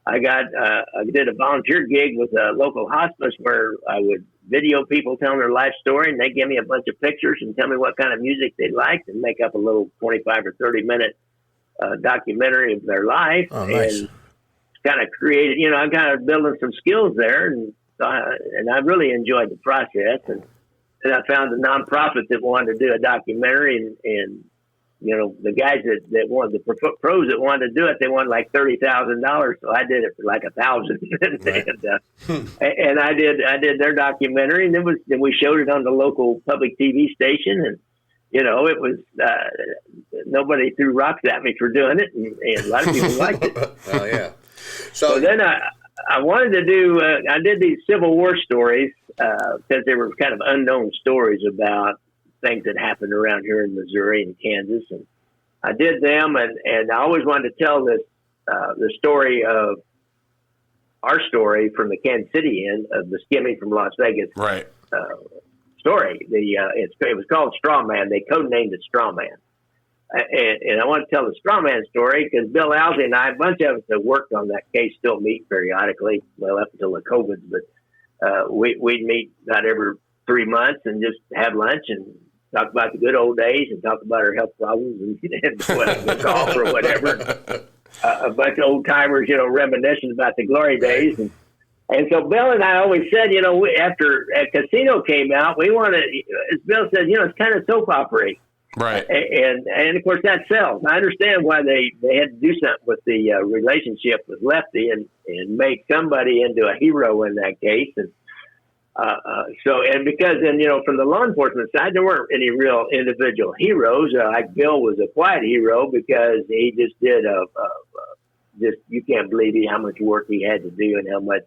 I did a volunteer gig with a local hospice where I would video people telling their life story, and they give me a bunch of pictures and tell me what kind of music they liked, and make up a little 25 or 30-minute documentary of their life. Oh, nice. And kind of created, I'm kind of building some skills there, and I really enjoyed the process. And I found a nonprofit that wanted to do a documentary, and the guys that wanted, the pros that wanted to do it, they wanted like $30,000. So I did it for like $1,000. And I did their documentary, and then we showed it on the local public TV station, and it was nobody threw rocks at me for doing it, and a lot of people liked it. Oh yeah. So then I wanted to do. I did these Civil War stories because they were kind of unknown stories about things that happened around here in Missouri and Kansas, and I did them. And I always wanted to tell this the story of our story from the Kansas City end of the skimming from Las Vegas. Right. Story. It was called Straw Man. They codenamed it Straw Man. And I want to tell the Straw Man story because Bill Owsley and I, a bunch of us that worked on that case, still meet periodically. Well, up until the COVID, but we'd meet about every 3 months and just have lunch and talk about the good old days and talk about our health problems and what golf or whatever. A bunch of old timers, reminiscing about the glory days. And so Bill and I always said, after a Casino came out, we wanted, as Bill said, it's kind of soap opera. Right. And of course that sells. I understand why they had to do something with the relationship with Lefty and make somebody into a hero in that case. And because then, from the law enforcement side, there weren't any real individual heroes. Like Bill was a quiet hero because he just did you can't believe how much work he had to do and how much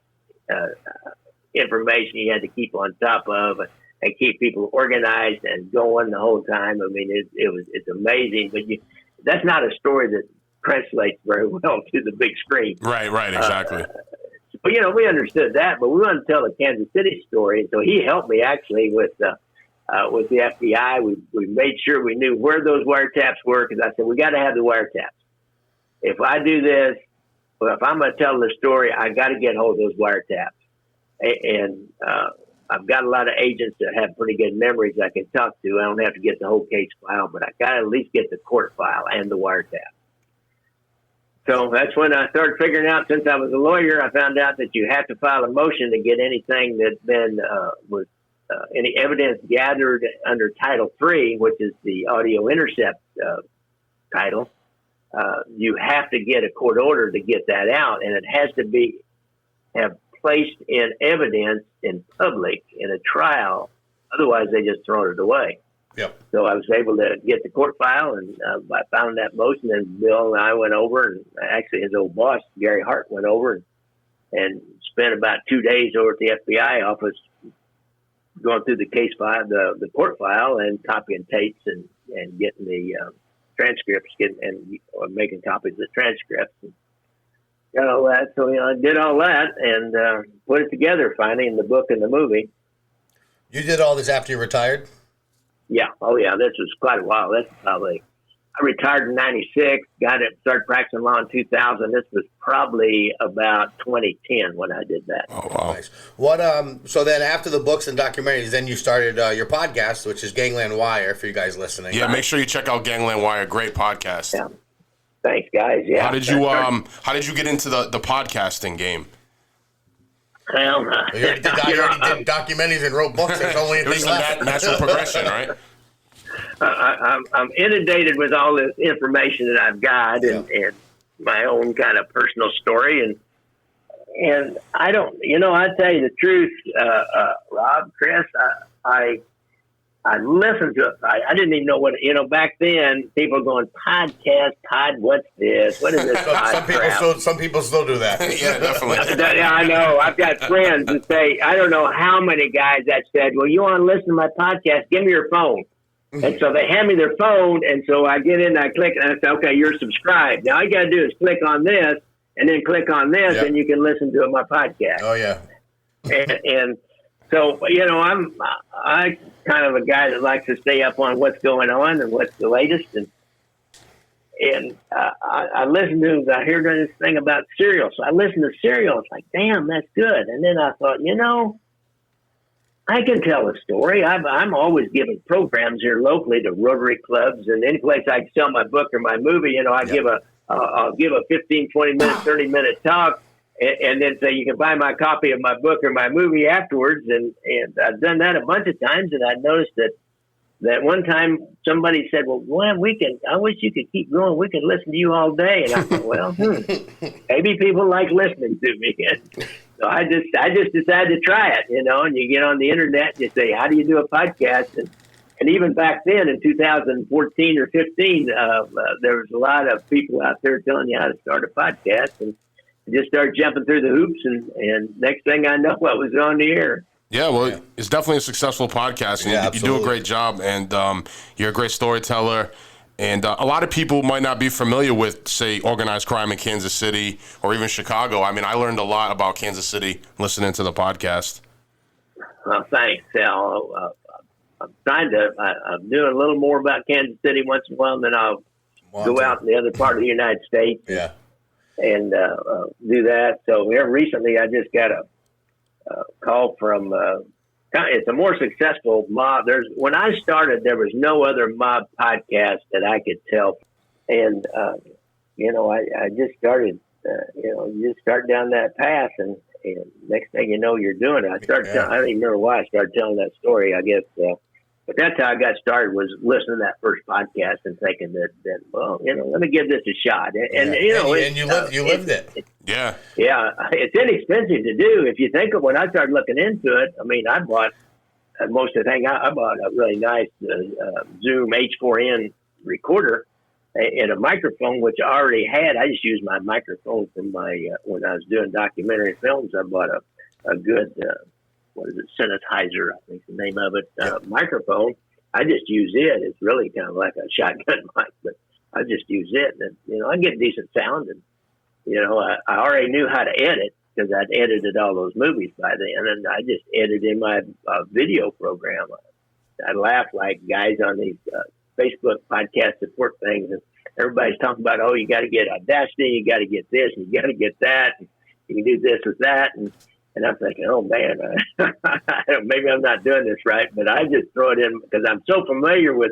information he had to keep on top of and keep people organized and going the whole time. I mean, it's amazing, but that's not a story that translates very well to the big screen. Right, exactly. But we understood that, but we wanted to tell the Kansas City story, and so he helped me actually with the FBI. We made sure we knew where those wiretaps were because I said we got to have the wiretaps. If I do this, well, if I'm going to tell the story, I got to get hold of those wiretaps. And I've got a lot of agents that have pretty good memories I can talk to. I don't have to get the whole case file, but I got to at least get the court file and the wiretap. So that's when I started figuring out, since I was a lawyer, I found out that you have to file a motion to get anything that's been any evidence gathered under Title III, which is the audio intercept title. You have to get a court order to get that out, and it has to have placed in evidence in public in a trial. Otherwise, they just throw it away. Yep. So I was able to get the court file, and I found that motion, and Bill and I went over, and actually his old boss, Gary Hart, went over and spent about 2 days over at the FBI office going through the case file, the court file, and copying tapes and getting the transcripts, and making copies of the transcripts. And got all that. So, I did all that and put it together finally in the book and the movie. You did all this after you retired? Yeah. Oh, yeah. This was quite a while. That's probably, I retired in 96, started practicing law in 2000. This was probably about 2010 when I did that. Oh, wow. Nice. What, so then after the books and documentaries, then you started your podcast, which is Gangland Wire, for you guys listening. Yeah, make sure you check out Gangland Wire. Great podcast. Yeah. Thanks, guys. Yeah. How did you get into the podcasting game? Well, You already did documentaries and wrote books. There's only It was anything the left. natural progression, right? I'm inundated with all this information that I've got and my own kind of personal story. And And I don't, I tell you the truth, Rob, Chris, I listened to it. I didn't even know what, back then people were going, podcast, what's this? What is this? Some people still do that. Yeah, definitely. Yeah, I know. I've got friends that say, I don't know how many guys that said, well, you want to listen to my podcast? Give me your phone. And so they hand me their phone, and so I get in, I click, and I say, okay, you're subscribed. Now all you got to do is click on this, and then click on this, and you can listen to my podcast. Oh, yeah. And so, I kind of a guy that likes to stay up on what's going on and what's the latest. And I listened to, I heard this thing about cereal. So I listened to cereal. It's like, damn, that's good. And then I thought, I can tell a story. I'm always giving programs here locally to Rotary clubs and any place I can sell my book or my movie. I'll give a 15, 20 minute, 30-minute talk. And then say you can buy my copy of my book or my movie afterwards, and I've done that a bunch of times. And I noticed that one time somebody said, "Well, Glenn, I wish you could keep going. We could listen to you all day." And I thought, well, maybe people like listening to me. And so I just decided to try it, And you get on the internet and you say, "How do you do a podcast?" And even back then in 2014 or 15, there was a lot of people out there telling you how to start a podcast, and just started jumping through the hoops, and next thing I know, I was on the air. Yeah, well, it's definitely a successful podcast, and you do a great job, and you're a great storyteller. And a lot of people might not be familiar with, say, organized crime in Kansas City or even Chicago. I mean, I learned a lot about Kansas City listening to the podcast. Well, thanks, Sal. I'm doing a little more about Kansas City once in a while, and then I'll go out in the other part of the United States. Yeah. And do that. So here recently, I just got a call from. It's a more successful mob. When I started, there was no other mob podcast that I could tell, and I just started. You just start down that path, and next thing you know, you're doing it. I don't even remember why I started telling that story. I guess. But that's how I got started, was listening to that first podcast and thinking that let me give this a shot. And you lived it. Yeah, it's inexpensive to do. If you think of when I started looking into it, I mean, I bought most of the thing. I bought a really nice Zoom H4n recorder and a microphone, which I already had. I just used my microphone from my when I was doing documentary films. I bought a good. What is it? Sennheiser, I think the name of it, microphone. I just use it. It's really kind of like a shotgun mic, but I just use it. And, I get decent sound. And, I already knew how to edit because I'd edited all those movies by then. And I just edited in my video program. I laugh like guys on these Facebook podcast support things. And everybody's talking about, you got to get Audacity, you got to get this, and you got to get that. And you can do this with that. And I'm thinking, oh, man, maybe I'm not doing this right. But I just throw it in because I'm so familiar with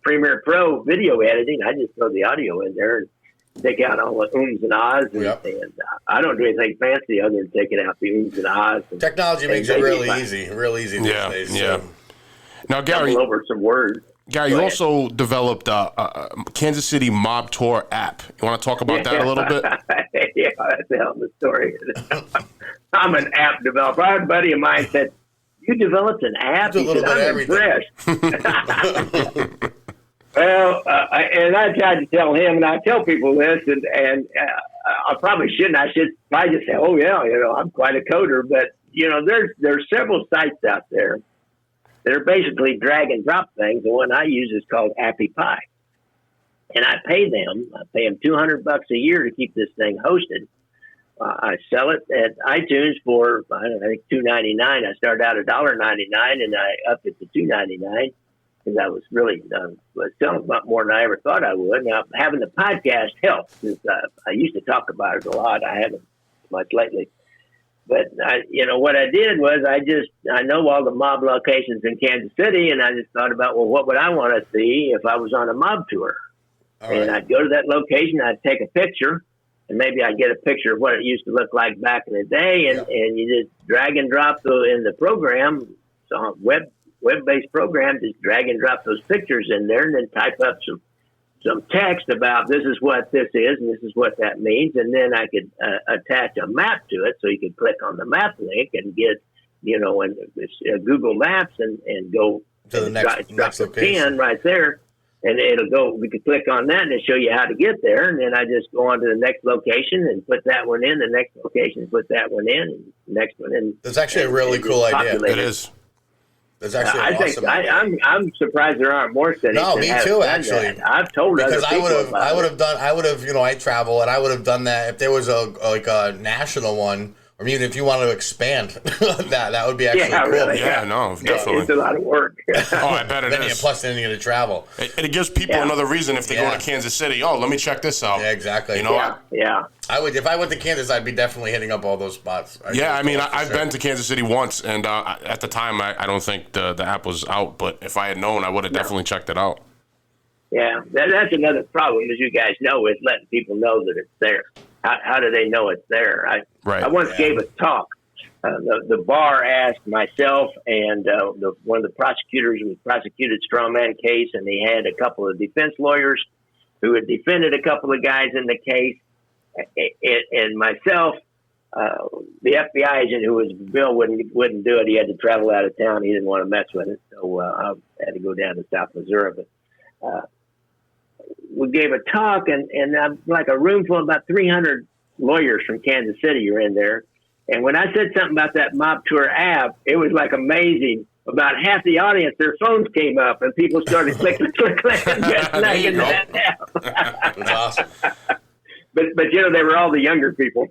Premiere Pro video editing. I just throw the audio in there and take out all the ums and ahs. And I don't do anything fancy other than taking out the ums and ahs. Technology makes it real easy these days. Yeah. Now, Gary, over some words. Gary, you also developed a Kansas City Mob Tour app. You want to talk about that a little bit? Yeah, that's a hell of a story. I'm an app developer. I had a buddy of mine said, "You developed an app?" He said, "I'm impressed." Well, and I tried to tell him, and I tell people this, and I probably shouldn't. I should probably just say, "Oh yeah, I'm quite a coder." But there's several sites out there that are basically drag and drop things. The one I use is called Appy Pie, and I pay them. I pay them $200 a year to keep this thing hosted. I sell it at iTunes for I think $2.99. I started out at $1.99, and I upped it to $2.99 because I was really was selling a lot more than I ever thought I would. Now having the podcast helps because I used to talk about it a lot. I haven't much lately. But what I did was I know all the mob locations in Kansas City, and I just thought about, well, what would I want to see if I was on a mob tour? And I'd go to that location, I'd take a picture, and maybe I'd get a picture of what it used to look like back in the day, and you just drag and drop in the program, so web-based program, just drag and drop those pictures in there, and then type up some text about this is what this is and this is what that means, and then I could attach a map to it, so you could click on the map link and get, and Google Maps and go to the next location. Pin right there, and it'll go. We could click on that and it'll show you how to get there, and then I just go on to the next location and put that one in, the next location, put that one in, and the next one in. That's actually a really cool idea. It is. That's actually awesome. I'm surprised there aren't more cities. No, me too. Actually, I've told because other people I would have, I travel, and I would have done that if there was a national one, or even if you wanted to expand, that would be actually cool. Really, definitely. It's a lot of work. I bet it is. Plus, then you get to travel, and it gives people another reason if they go to Kansas City. Oh, let me check this out. Yeah, exactly. I would, if I went to Kansas, I'd be definitely hitting up all those spots. I've been to Kansas City once, and at the time, I don't think the app was out. But if I had known, I would have definitely checked it out. Yeah, that's another problem, as you guys know, is letting people know that it's there. How do they know it's there? I once gave a talk. The bar asked myself and one of the prosecutors who prosecuted strawman case, and he had a couple of defense lawyers who had defended a couple of guys in the case, and myself, the FBI agent who was Bill wouldn't do it. He had to travel out of town. He didn't want to mess with it, so I had to go down to South Missouri. But we gave a talk, and like a room full of about 300 lawyers from Kansas City are in there. And when I said something about that Mob Tour app, it was like amazing. About half the audience, their phones came up, and people started clicking that app. That's awesome. But they were all the younger people.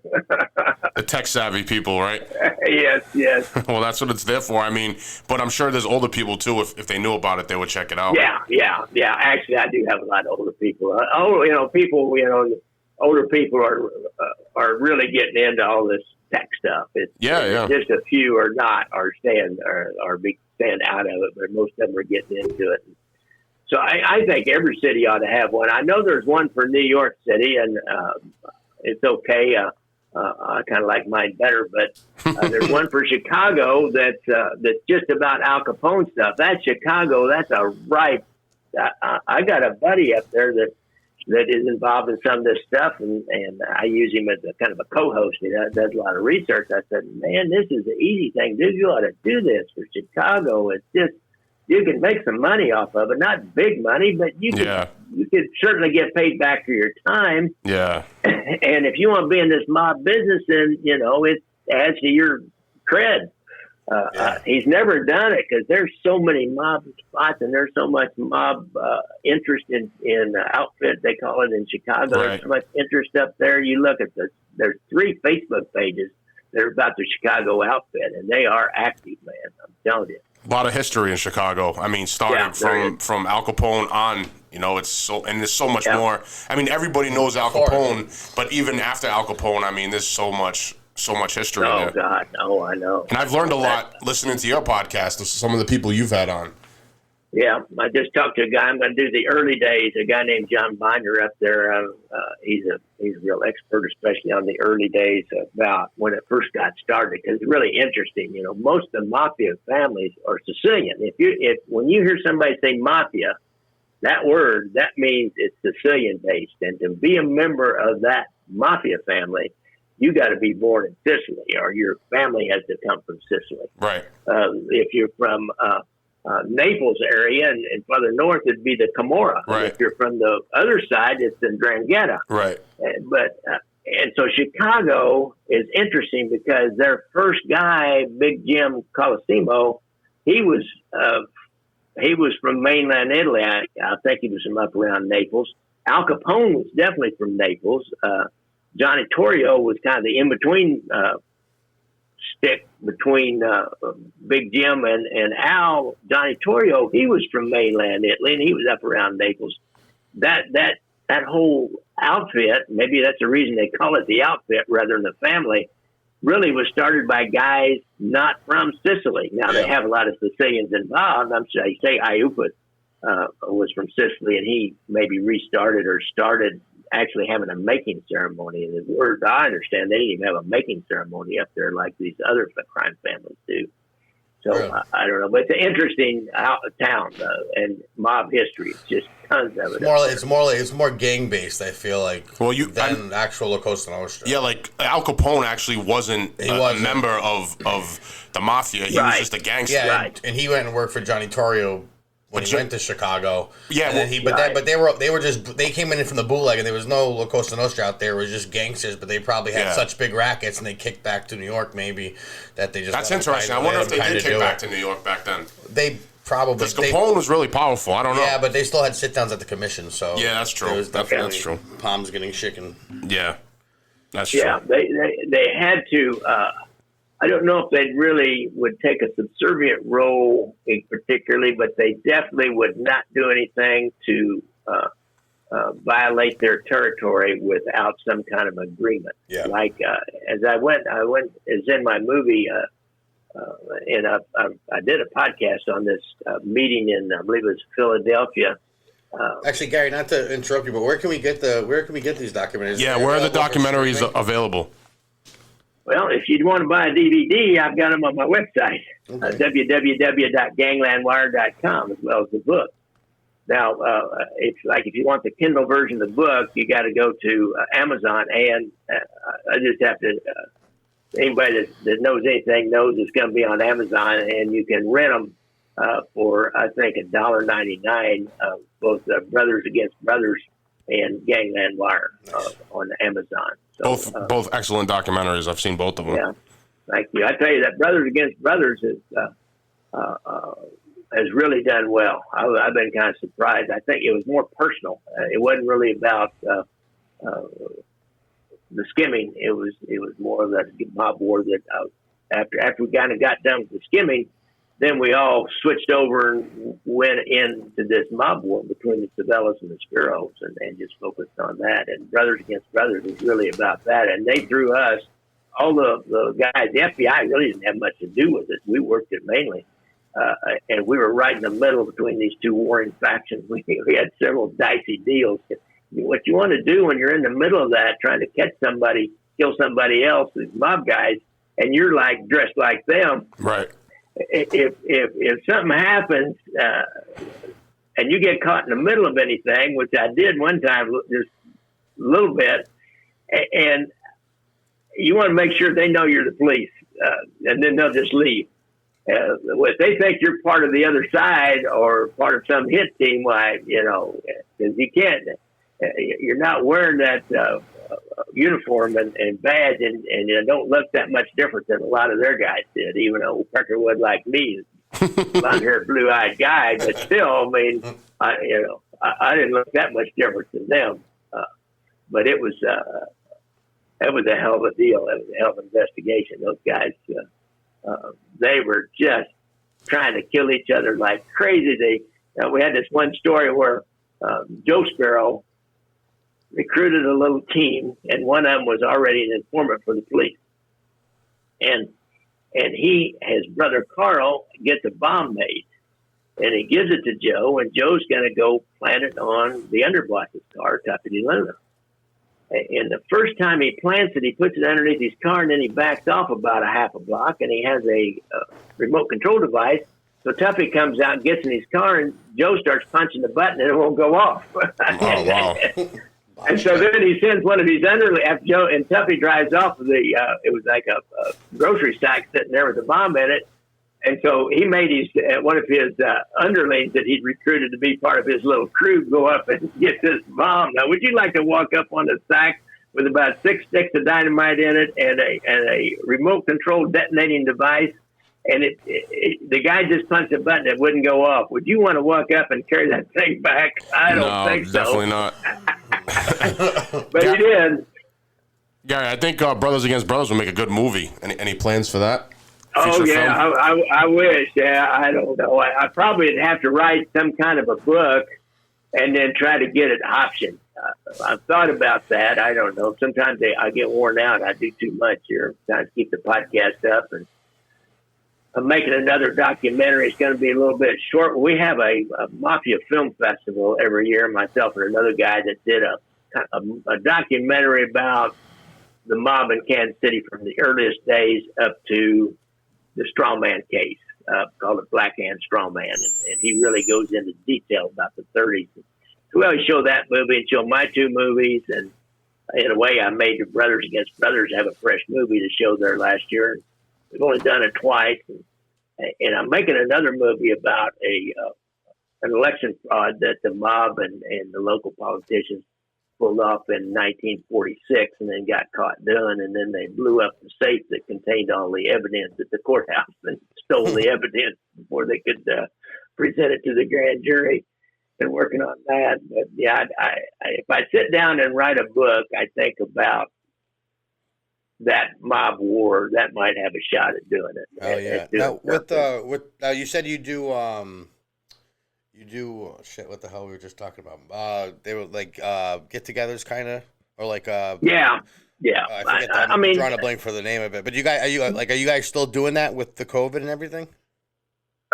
The tech-savvy people, right? Yes. Well, that's what it's there for. I mean, but I'm sure there's older people, too. If they knew about it, they would check it out. Yeah. Actually, I do have a lot of older people. Older people are really getting into all this tech stuff. Just a few are not, are staying out of it, but most of them are getting into it. So I think every city ought to have one. I know there's one for New York City, and it's okay. I kind of like mine better, but there's one for Chicago that's just about Al Capone stuff. That's Chicago. That's a ripe. I got a buddy up there that is involved in some of this stuff, and I use him as a kind of a co-host. He does a lot of research. I said, man, this is an easy thing. Dude, you ought to do this for Chicago. It's just, you can make some money off of it. Not big money, but you could certainly get paid back for your time. Yeah. And if you want to be in this mob business, then, it adds to your cred. He's never done it because there's so many mob spots and there's so much mob interest in outfit, they call it in Chicago. Right. There's so much interest up there. You look at there's 3 Facebook pages that are about the Chicago outfit, and they are active, man. I'm telling you. A lot of history in Chicago. I mean, starting from Al Capone on, there's so much more. I mean, everybody knows Al Capone, but even after Al Capone, I mean, there's so much history there. Oh, God. Oh, I know. And I've learned a lot listening to your podcast and some of the people you've had on. Yeah, I just talked to a guy. I'm going to do the early days. A guy named John Binder up there. He's a real expert, especially on the early days about when it first got started. Because it's really interesting. Most of the mafia families are Sicilian. When you hear somebody say mafia, that word that means it's Sicilian based, and to be a member of that mafia family, you got to be born in Sicily, or your family has to come from Sicily. Right. If you're from Naples area and further north, it'd be the Camorra. Right. If you're from the other side, it's the Drangheta. Right. And so Chicago is interesting because their first guy, Big Jim Colosimo, he was from mainland Italy. I think he was from up around Naples. Al Capone was definitely from Naples. Johnny Torrio was kind of the in-between stick between Big Jim and Al. Johnny Torrio, he was from mainland Italy, and he was up around Naples. That whole outfit, maybe that's the reason they call it the outfit rather than the family, really was started by guys not from Sicily. Now, they have a lot of Sicilians involved. I'm sorry, say Iupus was from Sicily, and he maybe restarted or started actually having a making ceremony. And as far as I understand, they didn't even have a making ceremony up there like these other crime families do. So Really? I don't know, but it's an interesting town and mob history. It's just tons of it. It's more gang based. I feel like than actual La Cosa Nostra. Yeah, like Al Capone actually wasn't a member of the mafia. He was just a gangster. Yeah, Right. and he went and worked for Johnny Torrio when he went to Chicago. Yeah, and then they came in from the bootleg, and there was no La Cosa Nostra out there. It was just gangsters, but they probably had such big rackets, and they kicked back to New York maybe that they just. That's interesting. I wonder if they did kick back to New York back then. They probably because Capone was really powerful. I don't know. Yeah, but they still had sit downs at the commission. So yeah, that's true. That's true. Palms getting shaken. Yeah, that's true. Yeah, they had to. I don't know if they really would take a subservient role particularly, but they definitely would not do anything to violate their territory without some kind of agreement. Yeah. Like as I went, it's in my movie, and I did a podcast on this meeting in, I believe it was Philadelphia. Actually, Gary, not to interrupt you, but where can we get these documentaries? Yeah, where are the documentaries available? Well, if you'd want to buy a DVD, I've got them on my website, www.ganglandwire.com, as well as the book. Now, if you want the Kindle version of the book, you got to go to Amazon, and I just have to. Anybody that knows anything knows it's going to be on Amazon, and you can rent them for I think $1.99. Both Brothers Against Brothers and Gangland Wire on Amazon. So, both excellent documentaries. I've seen both of them. Yeah, thank you. I tell you that Brothers Against Brothers has really done well. I've been kind of surprised. I think it was more personal. It wasn't really about the skimming. It was more of that mob war that after we kind of got done with the skimming, then we all switched over and went into this mob war between the Civellas and the Spiros and just focused on that. And Brothers Against Brothers was really about that. And they threw us, all the guys, the FBI really didn't have much to do with it. We worked it mainly. And we were right in the middle between these two warring factions. We had several dicey deals. What you want to do when you're in the middle of that, trying to catch somebody, kill somebody else, these mob guys, and you're like dressed like them. Right. If something happens and you get caught in the middle of anything, which I did one time, just a little bit, and you want to make sure they know you're the police, and then they'll just leave. If they think you're part of the other side or part of some hit team, why, because you can't, you're not wearing that uniform and badge, and you don't look that much different than a lot of their guys did, even though Peckerwood, like me, blonde-haired, blue-eyed guy, but still, I mean, I didn't look that much different than them. But it was a hell of a deal. It was a hell of an investigation. Those guys, they were just trying to kill each other like crazy. We had this one story where Joe Sparrow recruited a little team, and one of them was already an informant for the police. And his brother Carl gets a bomb made, and he gives it to Joe, and Joe's going to go plant it on the underboss's car, Tuppy Luna. And the first time he plants it, he puts it underneath his car, and then he backs off about a half a block, and he has a remote control device. So Tuffy comes out and gets in his car, and Joe starts punching the button, and it won't go off. Oh, wow. And so then he sends one of his underlings, after Joe and Tuffy drives off of it was like a grocery sack sitting there with a bomb in it. And so he made one of his underlings that he'd recruited to be part of his little crew go up and get this bomb. Now, would you like to walk up on the sack with about 6 sticks of dynamite in it and a remote control detonating device? And the guy just punched a button, it wouldn't go off. Would you want to walk up and carry that thing back? I don't think so. Definitely not. But he did. Gary, I think Brothers Against Brothers will make a good movie. Any plans for that? Oh, yeah, I wish. Yeah, I don't know. I probably would have to write some kind of a book and then try to get it optioned. I've thought about that. I don't know. Sometimes I get worn out. I do too much here. Trying to keep the podcast up. And I'm making another documentary. It's going to be a little bit short. We have a Mafia Film Festival every year, myself and another guy that did a documentary about the mob in Kansas City from the earliest days up to the Strawman case. called it Black Hand Straw Man, and he really goes into detail about the 30s. So we always show that movie and show my two movies, and in a way, I made the Brothers Against Brothers have a fresh movie to show there last year. We've only done it twice, and I'm making another movie about an election fraud that the mob and the local politicians pulled off in 1946 and then got caught doing, and then they blew up the safe that contained all the evidence at the courthouse and stole the evidence before they could present it to the grand jury. Been working on that, but yeah, I if I sit down and write a book, I think about that mob war. That might have a shot at doing it. Oh yeah. Now with you said you do shit. What the hell we were just talking about? They were like get-togethers, kind of, or like yeah. I forget. I'm drawing a blank for the name of it. But you guys, are you guys still doing that with the COVID and everything?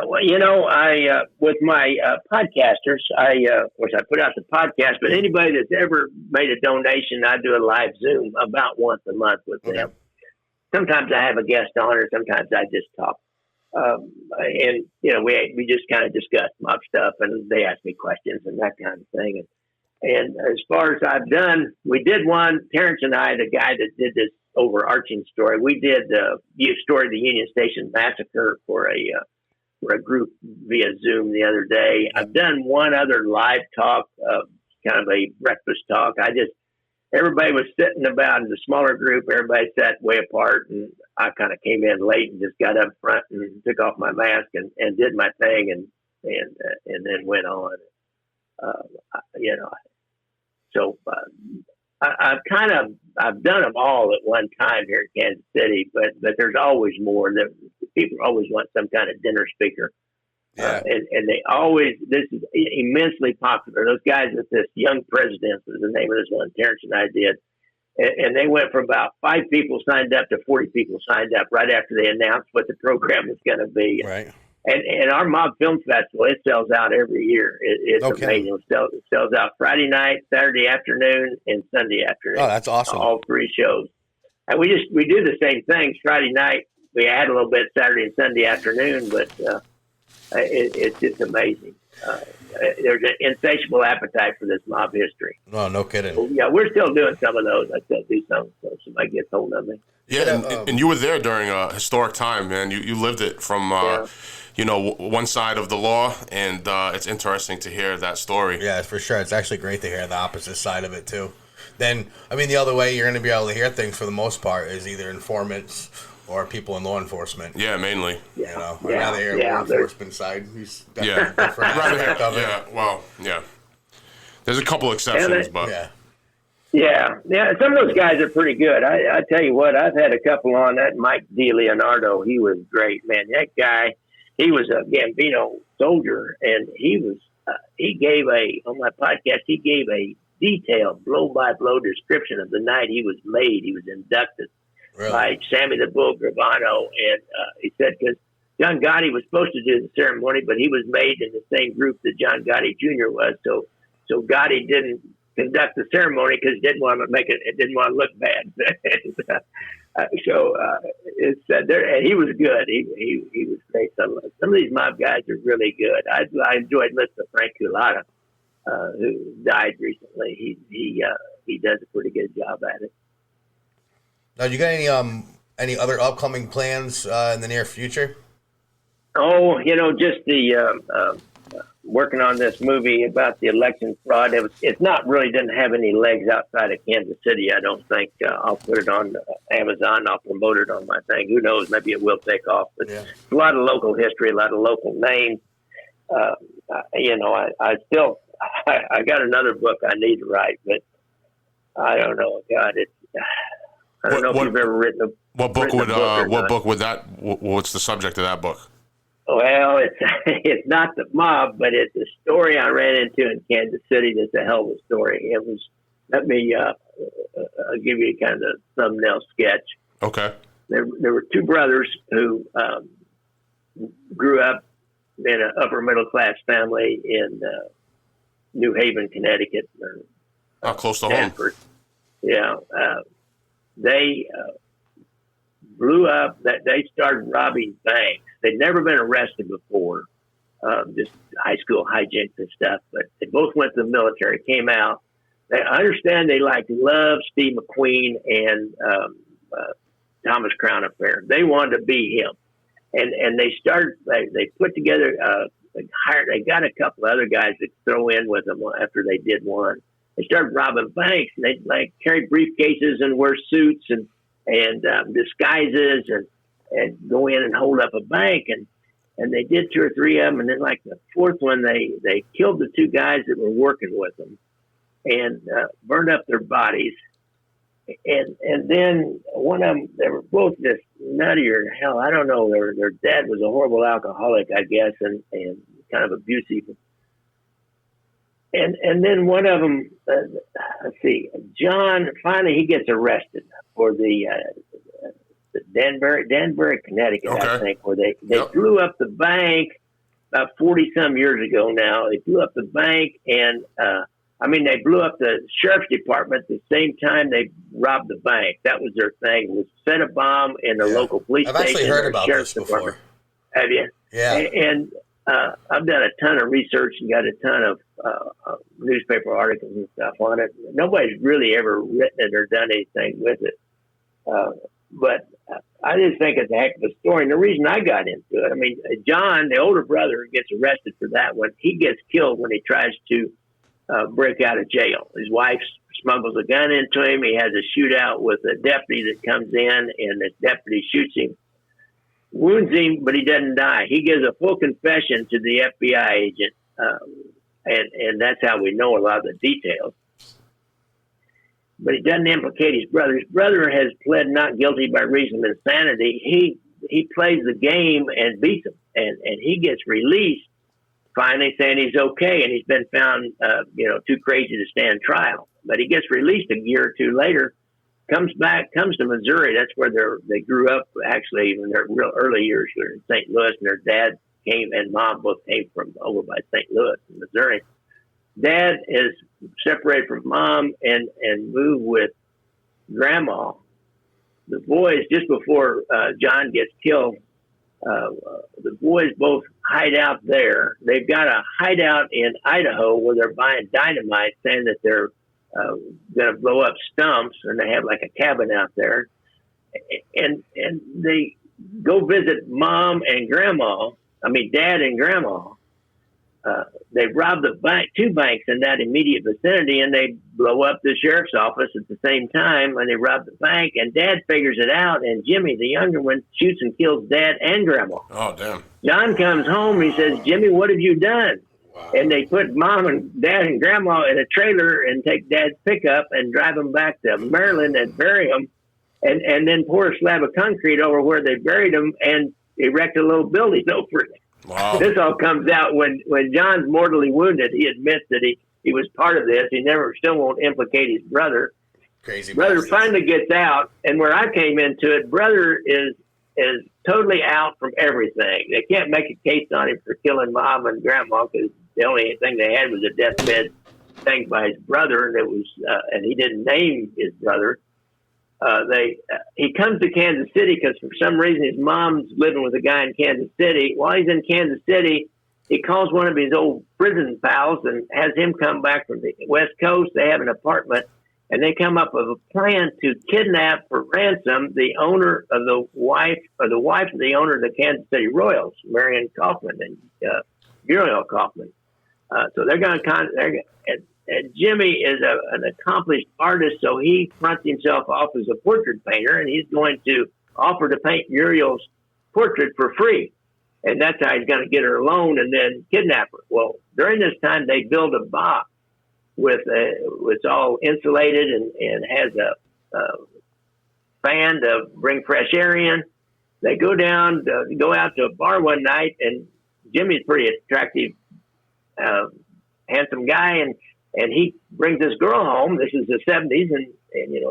Well, you know, I with my podcasters, I put out the podcast. But anybody that's ever made a donation, I do a live Zoom about once a month with them. Sometimes I have a guest on, or sometimes I just talk. And you know, we just kind of discuss mob stuff, and they ask me questions and that kind of thing. And as far as I've done, we did one. Terrence and I, the guy that did this overarching story, we did the story of the Union Station massacre for a group via Zoom the other day. I've done one other live talk, kind of a breakfast talk. Everybody was sitting about in the smaller group. Everybody sat way apart, and I kind of came in late and just got up front and took off my mask and did my thing and then went on. You know, so I've done them all at one time here in Kansas City, but there's always more. That people always want some kind of dinner speaker. Yeah. And they always, this is immensely popular. Those guys with this Young Presidents was the name of this one Terrence and I did. And they went from about 5 people signed up to 40 people signed up right after they announced what the program was going to be. Right. And our Mob Film Festival, it sells out every year. It's amazing. It sells out Friday night, Saturday afternoon, and Sunday afternoon. Oh, that's awesome. All 3 shows. And we do the same things. Friday night, we add a little bit Saturday and Sunday afternoon, but it's just amazing. There's an insatiable appetite for this mob history. No kidding. So, yeah, we're still doing some of those. I still do some, so somebody gets hold of me. Yeah, and you were there during a historic time, man. You lived it from, you know, one side of the law, and it's interesting to hear that story. Yeah, for sure. It's actually great to hear the opposite side of it, too. Then, I mean, the other way you're going to be able to hear things for the most part is either informants or people in law enforcement. Yeah, mainly. You know, I'd rather hear law enforcement side. Yeah. Well, yeah. There's a couple exceptions, but... Yeah, some of those guys are pretty good. I tell you what, I've had a couple on. That Mike DiLeonardo, he was great, man. That guy, he was a Gambino soldier, and he gave on my podcast, he gave a detailed blow-by-blow description of the night he was made. He was inducted by Sammy the Bull Gravano, and he said, because John Gotti was supposed to do the ceremony, but he was made in the same group that John Gotti Jr. was, so Gotti didn't conduct the ceremony because he didn't want to make it. It didn't want to look bad. It's there. He was good. He was great. Some of these mob guys are really good. I enjoyed listening to Frank Culata, who died recently. He does a pretty good job at it. Now, you got any other upcoming plans in the near future? Oh, you know, just the. Working on this movie about the election fraud. It's not really didn't have any legs outside of Kansas City. I don't think I'll put it on Amazon. I'll promote it on my thing. Who knows? Maybe it will take off. But a lot of local history, a lot of local names. You know, I got another book I need to write, but I don't know. God, I don't know if you've ever written a what book would that? What's the subject of that book? Well, it's not the mob, but it's a story I ran into in Kansas City that's a hell of a story. It was, I'll give you kind of a thumbnail sketch. Okay. There were 2 brothers who grew up in an upper middle class family in New Haven, Connecticut. Close to Stanford. home. Yeah. blew up. That they started robbing banks. They'd never been arrested before, just high school hijinks and stuff. But they both went to the military, came out. I understand they loved Steve McQueen and Thomas Crown Affair. They wanted to be him, and they started. They put together. They got a couple of other guys to throw in with them after they did one. They started robbing banks, and they carry briefcases and wear suits and disguises and go in and hold up a bank, and they did 2 or 3 of them, and then the fourth one they killed the 2 guys that were working with them and burned up their bodies, and then one of them, they were both just nuttier than hell. I don't know, their dad was a horrible alcoholic, I guess, and kind of abusive. And then one of them, let's see, John, finally he gets arrested for the Danbury, Connecticut, okay. I think, where they blew up the bank about 40-some years ago now. They blew up the bank, and they blew up the sheriff's department at the same time they robbed the bank. That was their thing, was set a bomb in the local police station. I've actually heard about this before. Have you? Yeah. And I've done a ton of research and got a ton of newspaper articles and stuff on it. Nobody's really ever written it or done anything with it. But I just think it's a heck of a story. And the reason I got into it, John, the older brother, gets arrested for that one. He gets killed when he tries to break out of jail. His wife smuggles a gun into him. He has a shootout with a deputy that comes in, and the deputy shoots him, wounds him, but he doesn't die. He gives a full confession to the FBI agent, and that's how we know a lot of the details. But he doesn't implicate his brother. His brother has pled not guilty by reason of insanity. He plays the game and beats him, and he gets released, finally saying he's okay, and he's been found, too crazy to stand trial. But he gets released a year or 2 later, comes to Missouri. That's where they grew up, actually, in their real early years here in St. Louis, and their dad came and mom both came from over by St. Louis, Missouri. Dad is separated from mom and moved with grandma. The boys, just before John gets killed, the boys both hide out there. They've got a hideout in Idaho where they're buying dynamite, saying that they're going to blow up stumps, and they have like a cabin out there. And they go visit mom and grandma. Dad and grandma. They robbed the bank, 2 banks in that immediate vicinity, and they blow up the sheriff's office at the same time, and they rob the bank, and Dad figures it out, and Jimmy, the younger one, shoots and kills Dad and grandma. Oh, damn. John comes home, he says, Jimmy, what have you done? Wow. And they put mom and dad and grandma in a trailer and take Dad's pickup and drive them back to Maryland and bury them, and then pour a slab of concrete over where they buried them and erect a little building over it. Wow. This all comes out when John's mortally wounded. He admits that he was part of this. He still won't implicate his brother. Crazy. Brother finally gets out, and where I came into it, brother is totally out from everything. They can't make a case on him for killing mom and grandma because the only thing they had was a deathbed thing by his brother, and it was and he didn't name his brother. He comes to Kansas City because for some reason his mom's living with a guy in Kansas City. While he's in Kansas City, he calls one of his old prison pals and has him come back from the West Coast. They have an apartment, and they come up with a plan to kidnap for ransom the owner of the wife of the owner of the Kansas City Royals, Marion Kaufman and Muriel Kaufman. So they're going to and Jimmy is an accomplished artist, so he fronts himself off as a portrait painter, and he's going to offer to paint Muriel's portrait for free. And that's how he's going to get her alone and then kidnap her. Well, during this time, they build a box it's all insulated and has a fan to bring fresh air in. They go out to a bar one night, and Jimmy's pretty attractive, handsome guy, and he brings this girl home. This is the 70s, and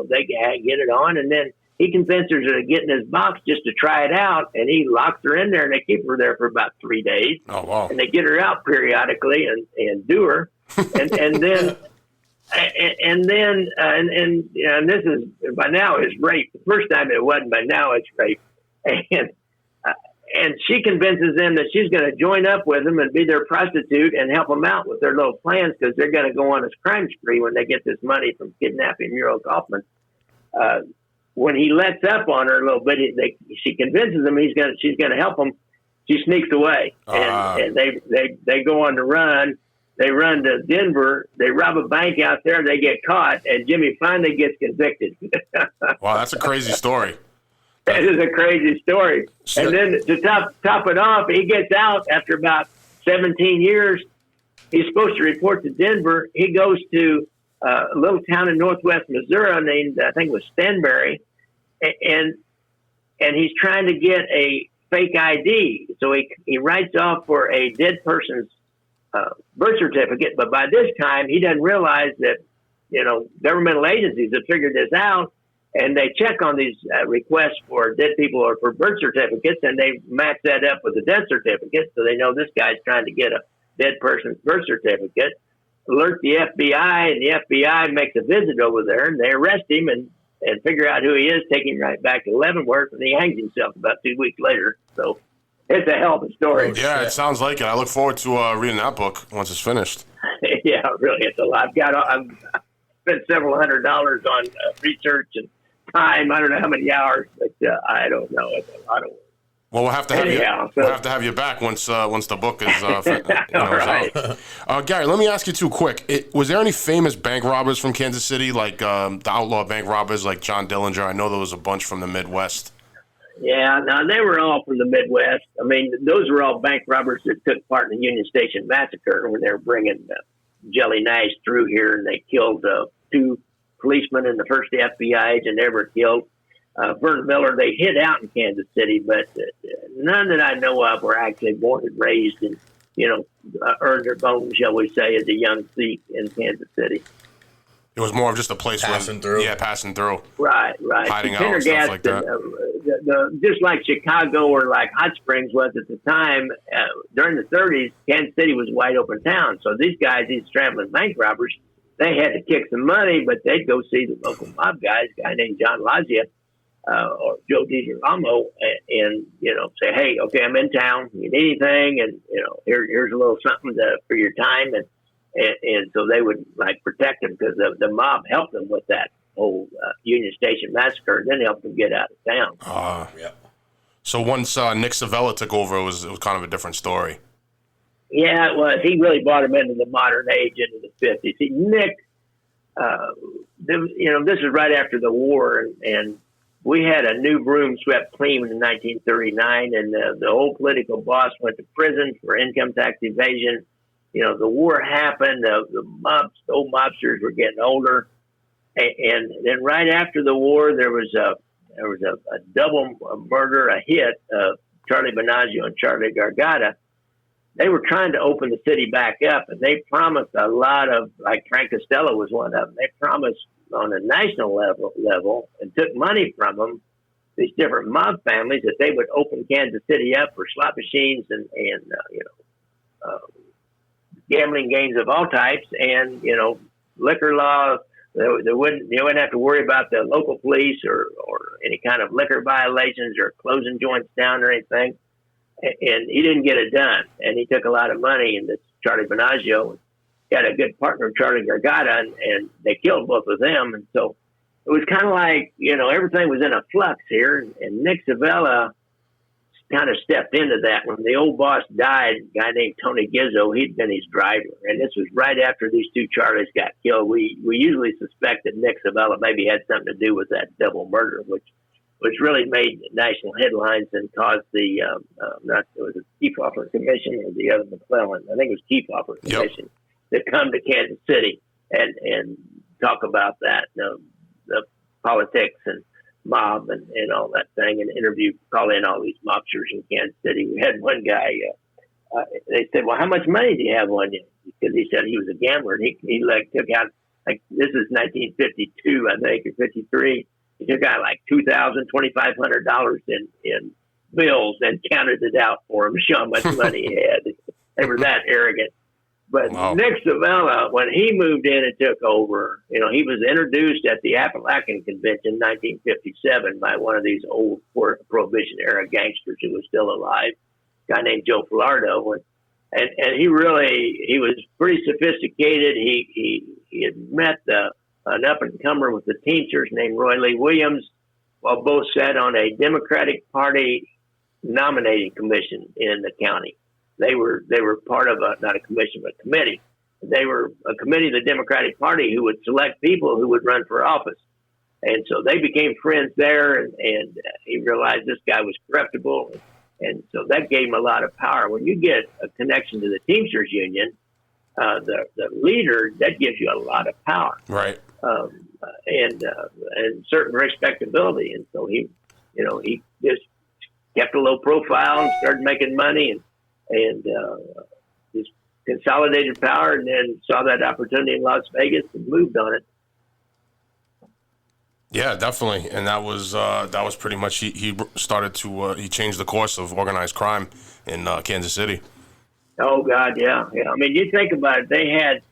they get it on, and then he convinces her to get in his box just to try it out, and he locks her in there, and they keep her there for about 3 days. Oh, wow. And they get her out periodically and do her. And then and then this is by now is rape. The first time it wasn't, but now it's rape. And she convinces them that she's going to join up with them and be their prostitute and help them out with their little plans because they're going to go on this crime spree when they get this money from kidnapping Muriel Kaufman. When he lets up on her a little bit, she convinces him she's going to help him. She sneaks away, and they go on the run. They run to Denver. They rob a bank out there. They get caught, and Jimmy finally gets convicted. Wow, that's a crazy story. That is a crazy story. And then to top it off, he gets out after about 17 years. He's supposed to report to Denver. He goes to a little town in northwest Missouri named, I think it was Stanberry, and he's trying to get a fake ID. So he writes off for a dead person's birth certificate, but by this time he doesn't realize that governmental agencies have figured this out. And they check on these requests for dead people or for birth certificates, and they match that up with the death certificate, so they know this guy's trying to get a dead person's birth certificate. Alert the FBI, and the FBI makes a visit over there, and they arrest him and figure out who he is, take him right back to Leavenworth, and he hangs himself about 2 weeks later. So it's a hell of a story. Yeah, it sounds like it. I look forward to reading that book once it's finished. Yeah, really, it's a lot. I've spent several $100s on research and time. I don't know how many hours, but I don't know. It's a lot of work. Well, we'll have to have we'll have to have you back once the book is all right. out. Gary, let me ask you too quick. Was there any famous bank robbers from Kansas City, like the outlaw bank robbers like John Dillinger? I know there was a bunch from the Midwest. Yeah, no, they were all from the Midwest. I mean, those were all bank robbers that took part in the Union Station massacre when they were bringing Jelly Nash through here, and they killed 2 policemen and the first FBI agent ever killed. Vernon Miller, they hid out in Kansas City, but none that I know of were actually born and raised and, earned their bones, shall we say, as a young thief in Kansas City. It was more of just a place passing through. Yeah, passing through. Right. Hiding out and stuff like that. Just like Chicago or like Hot Springs was at the time, during the 30s, Kansas City was a wide open town. So these guys, these traveling bank robbers, they had to kick some money, but they'd go see the local mob guys, a guy named John Lazia or Joe DiGirolamo, and say, hey, okay, I'm in town. You need anything? And here's a little something for your time, and so they would like protect them because the mob helped them with that whole Union Station massacre, and then helped them get out of town. Yeah. So once Nick Civella took over, it was kind of a different story. Yeah, it was. He really brought him into the modern age, into the 50s. Nick, this is right after the war, and we had a new broom swept clean in 1939, and the old political boss went to prison for income tax evasion. The war happened. The old mobsters were getting older, and then right after the war, there was a double murder, a hit of Charlie Binaggio and Charlie Gargata. They were trying to open the city back up, and they promised a lot of, like Frank Costello was one of them. They promised on a national level and took money from them, these different mob families, that they would open Kansas City up for slot machines and gambling games of all types, and liquor law. They wouldn't have to worry about the local police or any kind of liquor violations or closing joints down or anything. And he didn't get it done. And he took a lot of money, and this Charlie Binaggio had a good partner, Charlie Gargata, and they killed both of them. And so it was kind of like, everything was in a flux here. And Nick Civella kind of stepped into that. When the old boss died, a guy named Tony Gizzo, he'd been his driver. And this was right after these 2 Charlies got killed. We usually suspect that Nick Civella maybe had something to do with that double murder, which really made national headlines and caused the, it was a Kefauver Commission or the other McClellan, I think it was Kefauver Commission, that come to Kansas City and talk about that, the politics and mob and all that thing, and call in all these mobsters in Kansas City. We had one guy, they said, well, how much money do you have on you? Because he said he was a gambler, and he took out, this is 1952, I think, or 53. He took out like $2,000, $2,500 in bills and counted it out for him to show how much money he had. They were that arrogant. But Wow. Nick Civella, when he moved in and took over, he was introduced at the Appalachian Convention in 1957 by one of these old Prohibition era gangsters who was still alive, a guy named Joe Filardo. And he was pretty sophisticated. He had met an up-and-comer with the Teamsters named Roy Lee Williams, while both sat on a Democratic Party nominating commission in the county. They were part of not a commission, but a committee. They were a committee of the Democratic Party who would select people who would run for office. And so they became friends there, and he realized this guy was corruptible. And so that gave him a lot of power. When you get a connection to the Teamsters Union, the leader, that gives you a lot of power. Right. And certain respectability. And so he just kept a low profile and started making money and just consolidated power, and then saw that opportunity in Las Vegas and moved on it. Yeah, definitely, and that was pretty much he started to he changed the course of organized crime in Kansas City. Oh God, yeah. I mean, you think about it. They had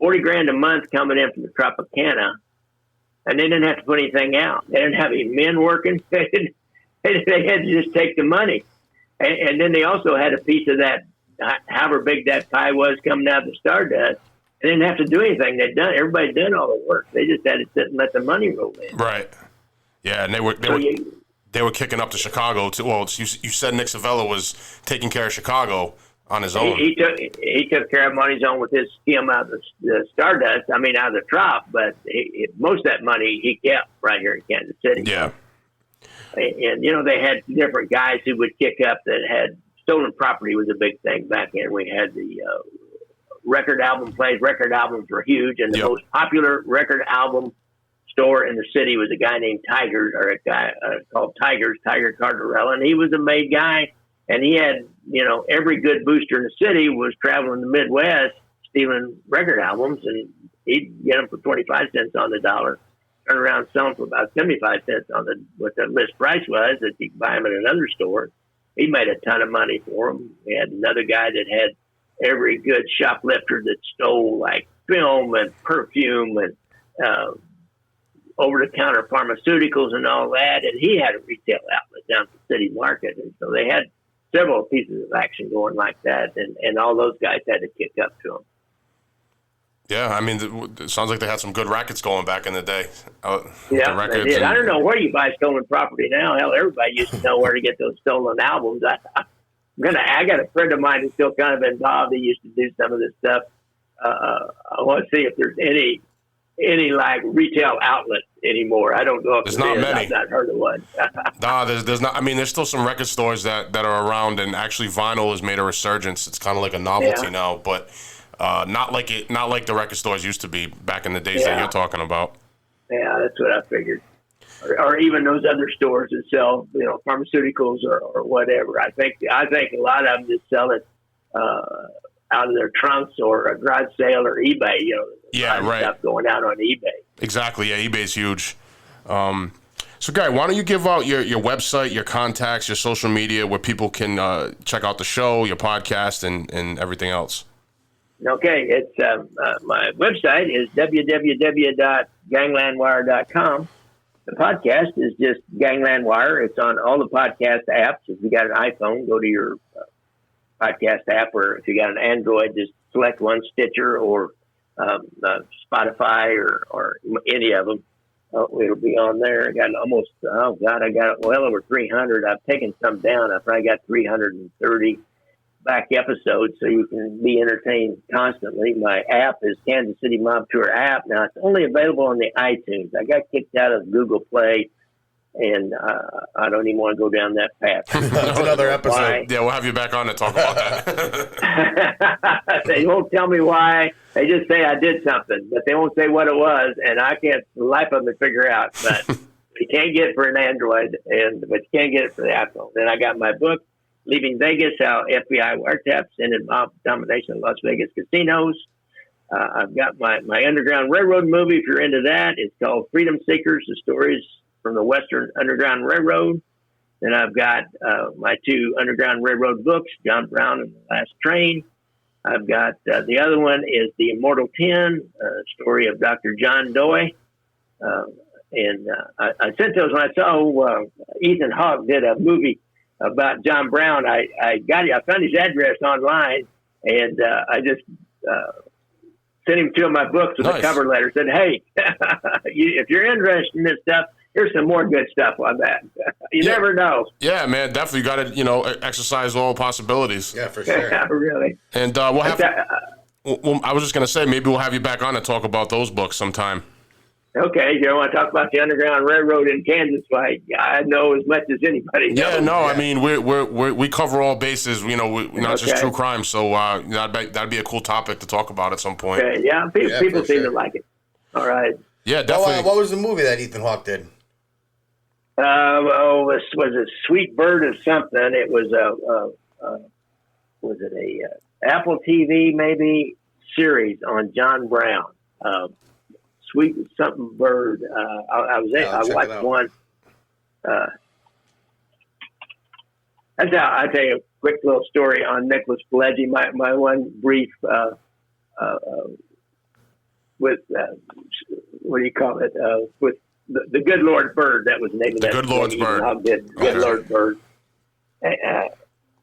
$40,000 a month coming in from the Tropicana, and they didn't have to put anything out. They didn't have any men working. They had to just take the money, and then they also had a piece of that, however big that pie was coming out of the Stardust. They didn't have to do anything. Everybody did all the work. They just had to sit and let the money roll in. Right. Yeah, and they were kicking up to Chicago too. Well, you said Nick Civella was taking care of Chicago on his own. He took care of him on his own with his skim out of the Stardust. I mean, out of the Trop. But most of that money he kept right here in Kansas City. Yeah. And they had different guys who would kick up that had stolen property was a big thing back then. We had the record album plays. Record albums were huge, and the most popular record album store in the city was a guy named Tigers, or a guy called Tigers, Tiger Cardarella, and he was a made guy, and he had, every good booster in the city was traveling the Midwest stealing record albums, and he'd get them for 25 cents on the dollar, turn around, sell them for about 75 cents on what the list price was, that you could buy them at another store. He made a ton of money for them. We had another guy that had every good shoplifter that stole like film and perfume and over-the-counter pharmaceuticals and all that, and he had a retail outlet down at the city market, and so they had several pieces of action going like that, and all those guys had to kick up to them. Yeah, I mean, it sounds like they had some good rackets going back in the day. Yeah, they did. I don't know where you buy stolen property now. Hell, everybody used to know where to get those stolen albums. I got a friend of mine who's still kind of involved. He used to do some of this stuff. I want to see if there's any like retail outlets anymore. I don't know if there's not many. I've not heard of one. Nah, there's not. I mean, there's still some record stores that are around, and actually vinyl has made a resurgence. It's kind of like a novelty now, but not like the record stores used to be back in the days that you're talking about. Yeah, that's what I figured. Or even those other stores that sell, pharmaceuticals or whatever. I think a lot of them just sell it out of their trunks or a garage sale or eBay. Stuff going out on eBay. Exactly. Yeah, eBay's huge. So, Guy, why don't you give out your website, your contacts, your social media, where people can check out the show, your podcast, and everything else? Okay, it's my website is www.ganglandwire.com. The podcast is just Gangland Wire. It's on all the podcast apps. If you got an iPhone, go to your podcast app, or if you got an Android, just select one, Stitcher or Spotify or any of them. It'll be on there. I got I got well over 300. I've taken some down. I probably got 330 back episodes, so you can be entertained constantly. My app is Kansas City Mob Tour app. Now, it's only available on the iTunes. I got kicked out of Google Play, and I don't even want to go down that path. That's another episode. Why? Yeah, we'll have you back on to talk about that. They won't tell me why. They just say I did something, but they won't say what it was, and I can't, the life of them, figure out. But you can't get it for an Android, but you can't get it for the iPhone. Then I got my book, Leaving Vegas, How FBI Wiretaps Ended Mob Domination of Las Vegas Casinos. I've got my Underground Railroad movie, if you're into that. It's called Freedom Seekers, the stories from the Western Underground Railroad. Then I've got my two Underground Railroad books, John Brown and The Last Train. I've got the other one is The Immortal 10, story of Dr. John Doe. And I sent those when I saw Ethan Hawke did a movie about John Brown. I found his address online, and I just sent him two of my books with a cover letter. Said, "Hey, if you're interested in this stuff, here's some more good stuff on that." You never know. Yeah, man, definitely. You got to, exercise all possibilities. Yeah, for sure. Yeah, really. And we'll have. Well, I was just gonna say, maybe we'll have you back on to talk about those books sometime. Okay, you want to talk about the Underground Railroad in Kansas? I know as much as anybody knows. Yeah, no, I mean we cover all bases. We're not just true crime, so that'd be a cool topic to talk about at some point. Okay, yeah, people seem to like it. All right. Yeah, definitely. What was the movie that Ethan Hawke did? Was it Sweet Bird or something? It was was it a Apple TV maybe series on John Brown? Sweet something bird. I watched one. I'll tell you a quick little story on Nicholas Pileggi. My one brief with what do you call it? With the Good Lord Bird. That was the name of that. The Good Lord's Bird. Good Lord Bird.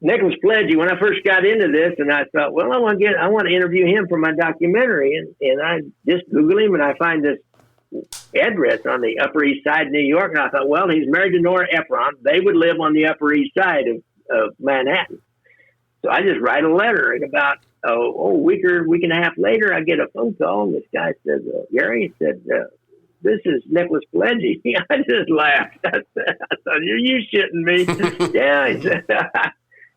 Nicholas Pileggi, when I first got into this, and I thought, well, I want to interview him for my documentary, and I just Google him, and I find this address on the Upper East Side of New York, and I thought, well, he's married to Nora Ephron. They would live on the Upper East Side of Manhattan. So I just write a letter, and about a week and a half later, I get a phone call, and this guy says, Gary, he said, this is Nicholas Pileggi. I just laughed. I thought, are you shitting me? Yeah, he said.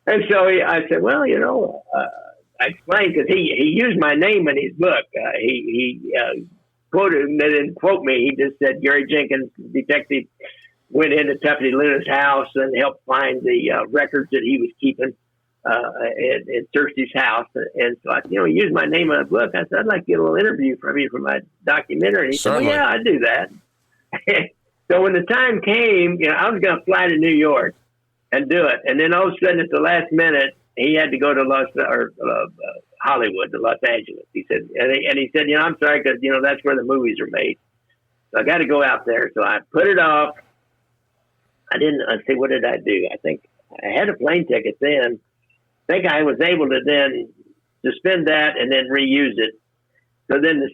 And so I said, well, I explained because he used my name in his book. He quoted him, they didn't quote me. He just said Gary Jenkins, detective, went into Tuffy Luna's house and helped find the records that he was keeping and searched his house. And so he used my name in the book. I said, I'd like to get a little interview from you for my documentary. And he said, well, yeah, I'd do that. So when the time came, I was going to fly to New York and do it. And then all of a sudden, at the last minute, he had to go to Hollywood, to Los Angeles. He said, and he said, I'm sorry, because, that's where the movies are made. So I got to go out there. So I put it off. What did I do? I think I had a plane ticket then. I think I was able to then suspend that and then reuse it. So then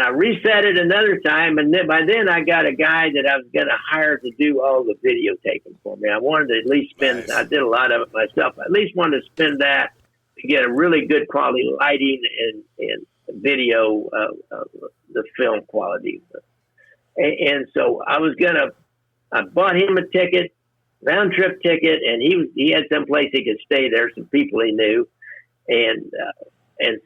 I reset it another time, and then by then I got a guy that I was going to hire to do all the videotaping for me. I wanted to at least spend. Nice. I did a lot of it myself. I at least wanted to spend that to get a really good quality lighting and video, the film quality. And so I bought him a ticket, round trip ticket, and he had some place he could stay there, some people he knew, and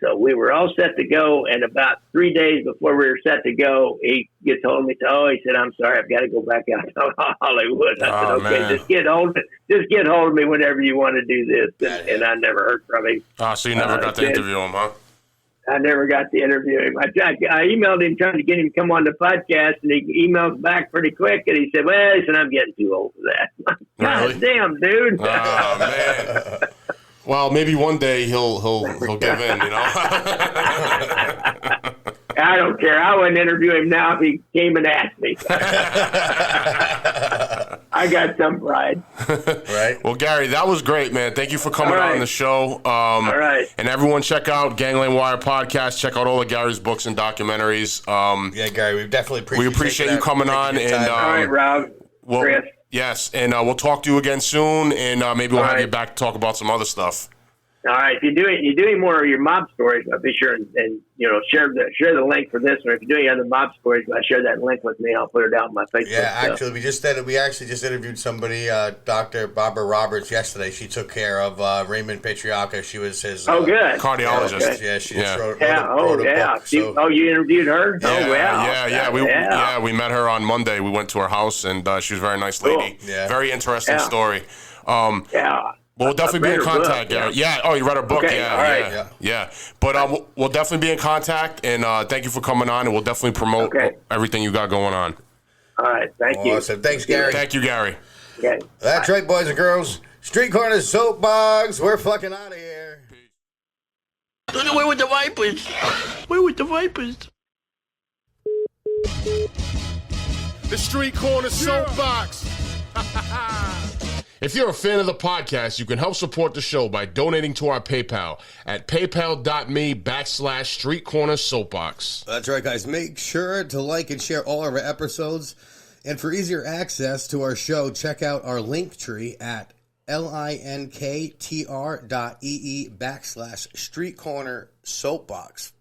so we were all set to go. And about 3 days before we were set to go, he gets hold of me. He said, "I'm sorry, I've got to go back out to Hollywood." I said, "Okay, man. just get hold of me whenever you want to do this." And I never heard from him. So you never got to interview him, huh? I never got to interview him. I emailed him trying to get him to come on the podcast, and he emailed back pretty quick, and he said, "Well," he said, "I'm getting too old for that." Really? God damn, dude. Oh man. Well, maybe one day he'll give in, I don't care. I wouldn't interview him now if he came and asked me. I got some pride. Right. Well, Gary, that was great, man. Thank you for coming on the show. All right. And everyone, check out Gangland Wire Podcast. Check out all of Gary's books and documentaries. Yeah, Gary, we definitely appreciate you coming on. And all right, Rob. Chris. Yes, and we'll talk to you again soon, and maybe we'll have you back to talk about some other stuff. All right. If you're doing more of your mob stories, I'll be sure and share the link for this one. If you're doing other mob stories, share that link with me. I'll put it out on my Facebook. Yeah, actually, we actually just interviewed somebody, Dr. Barbara Roberts, yesterday. She took care of Raymond Patriarca. She was his good cardiologist. Okay. Yeah, she just wrote a book. So. You interviewed her? Yeah, wow. We met her on Monday. We went to her house, and she was a very nice lady. Cool. Yeah. Very interesting story. We'll definitely be in contact, Gary. Yeah. Oh, you read her book? Okay. Yeah. All right. Yeah. But we'll definitely be in contact, and thank you for coming on, and we'll definitely promote everything you got going on. All right. Thank you. Awesome. Thanks, Gary. Thank you, Gary. Okay. That's right, boys and girls. Street Corner Soapbox. We're fucking out of here. Where with the vipers? Where with the vipers? The Street Corner Soapbox. If you're a fan of the podcast, you can help support the show by donating to our PayPal at paypal.me/Street Corner Soapbox. That's right, guys. Make sure to like and share all of our episodes. And for easier access to our show, check out our link tree at linktr.ee/Street Corner Soapbox.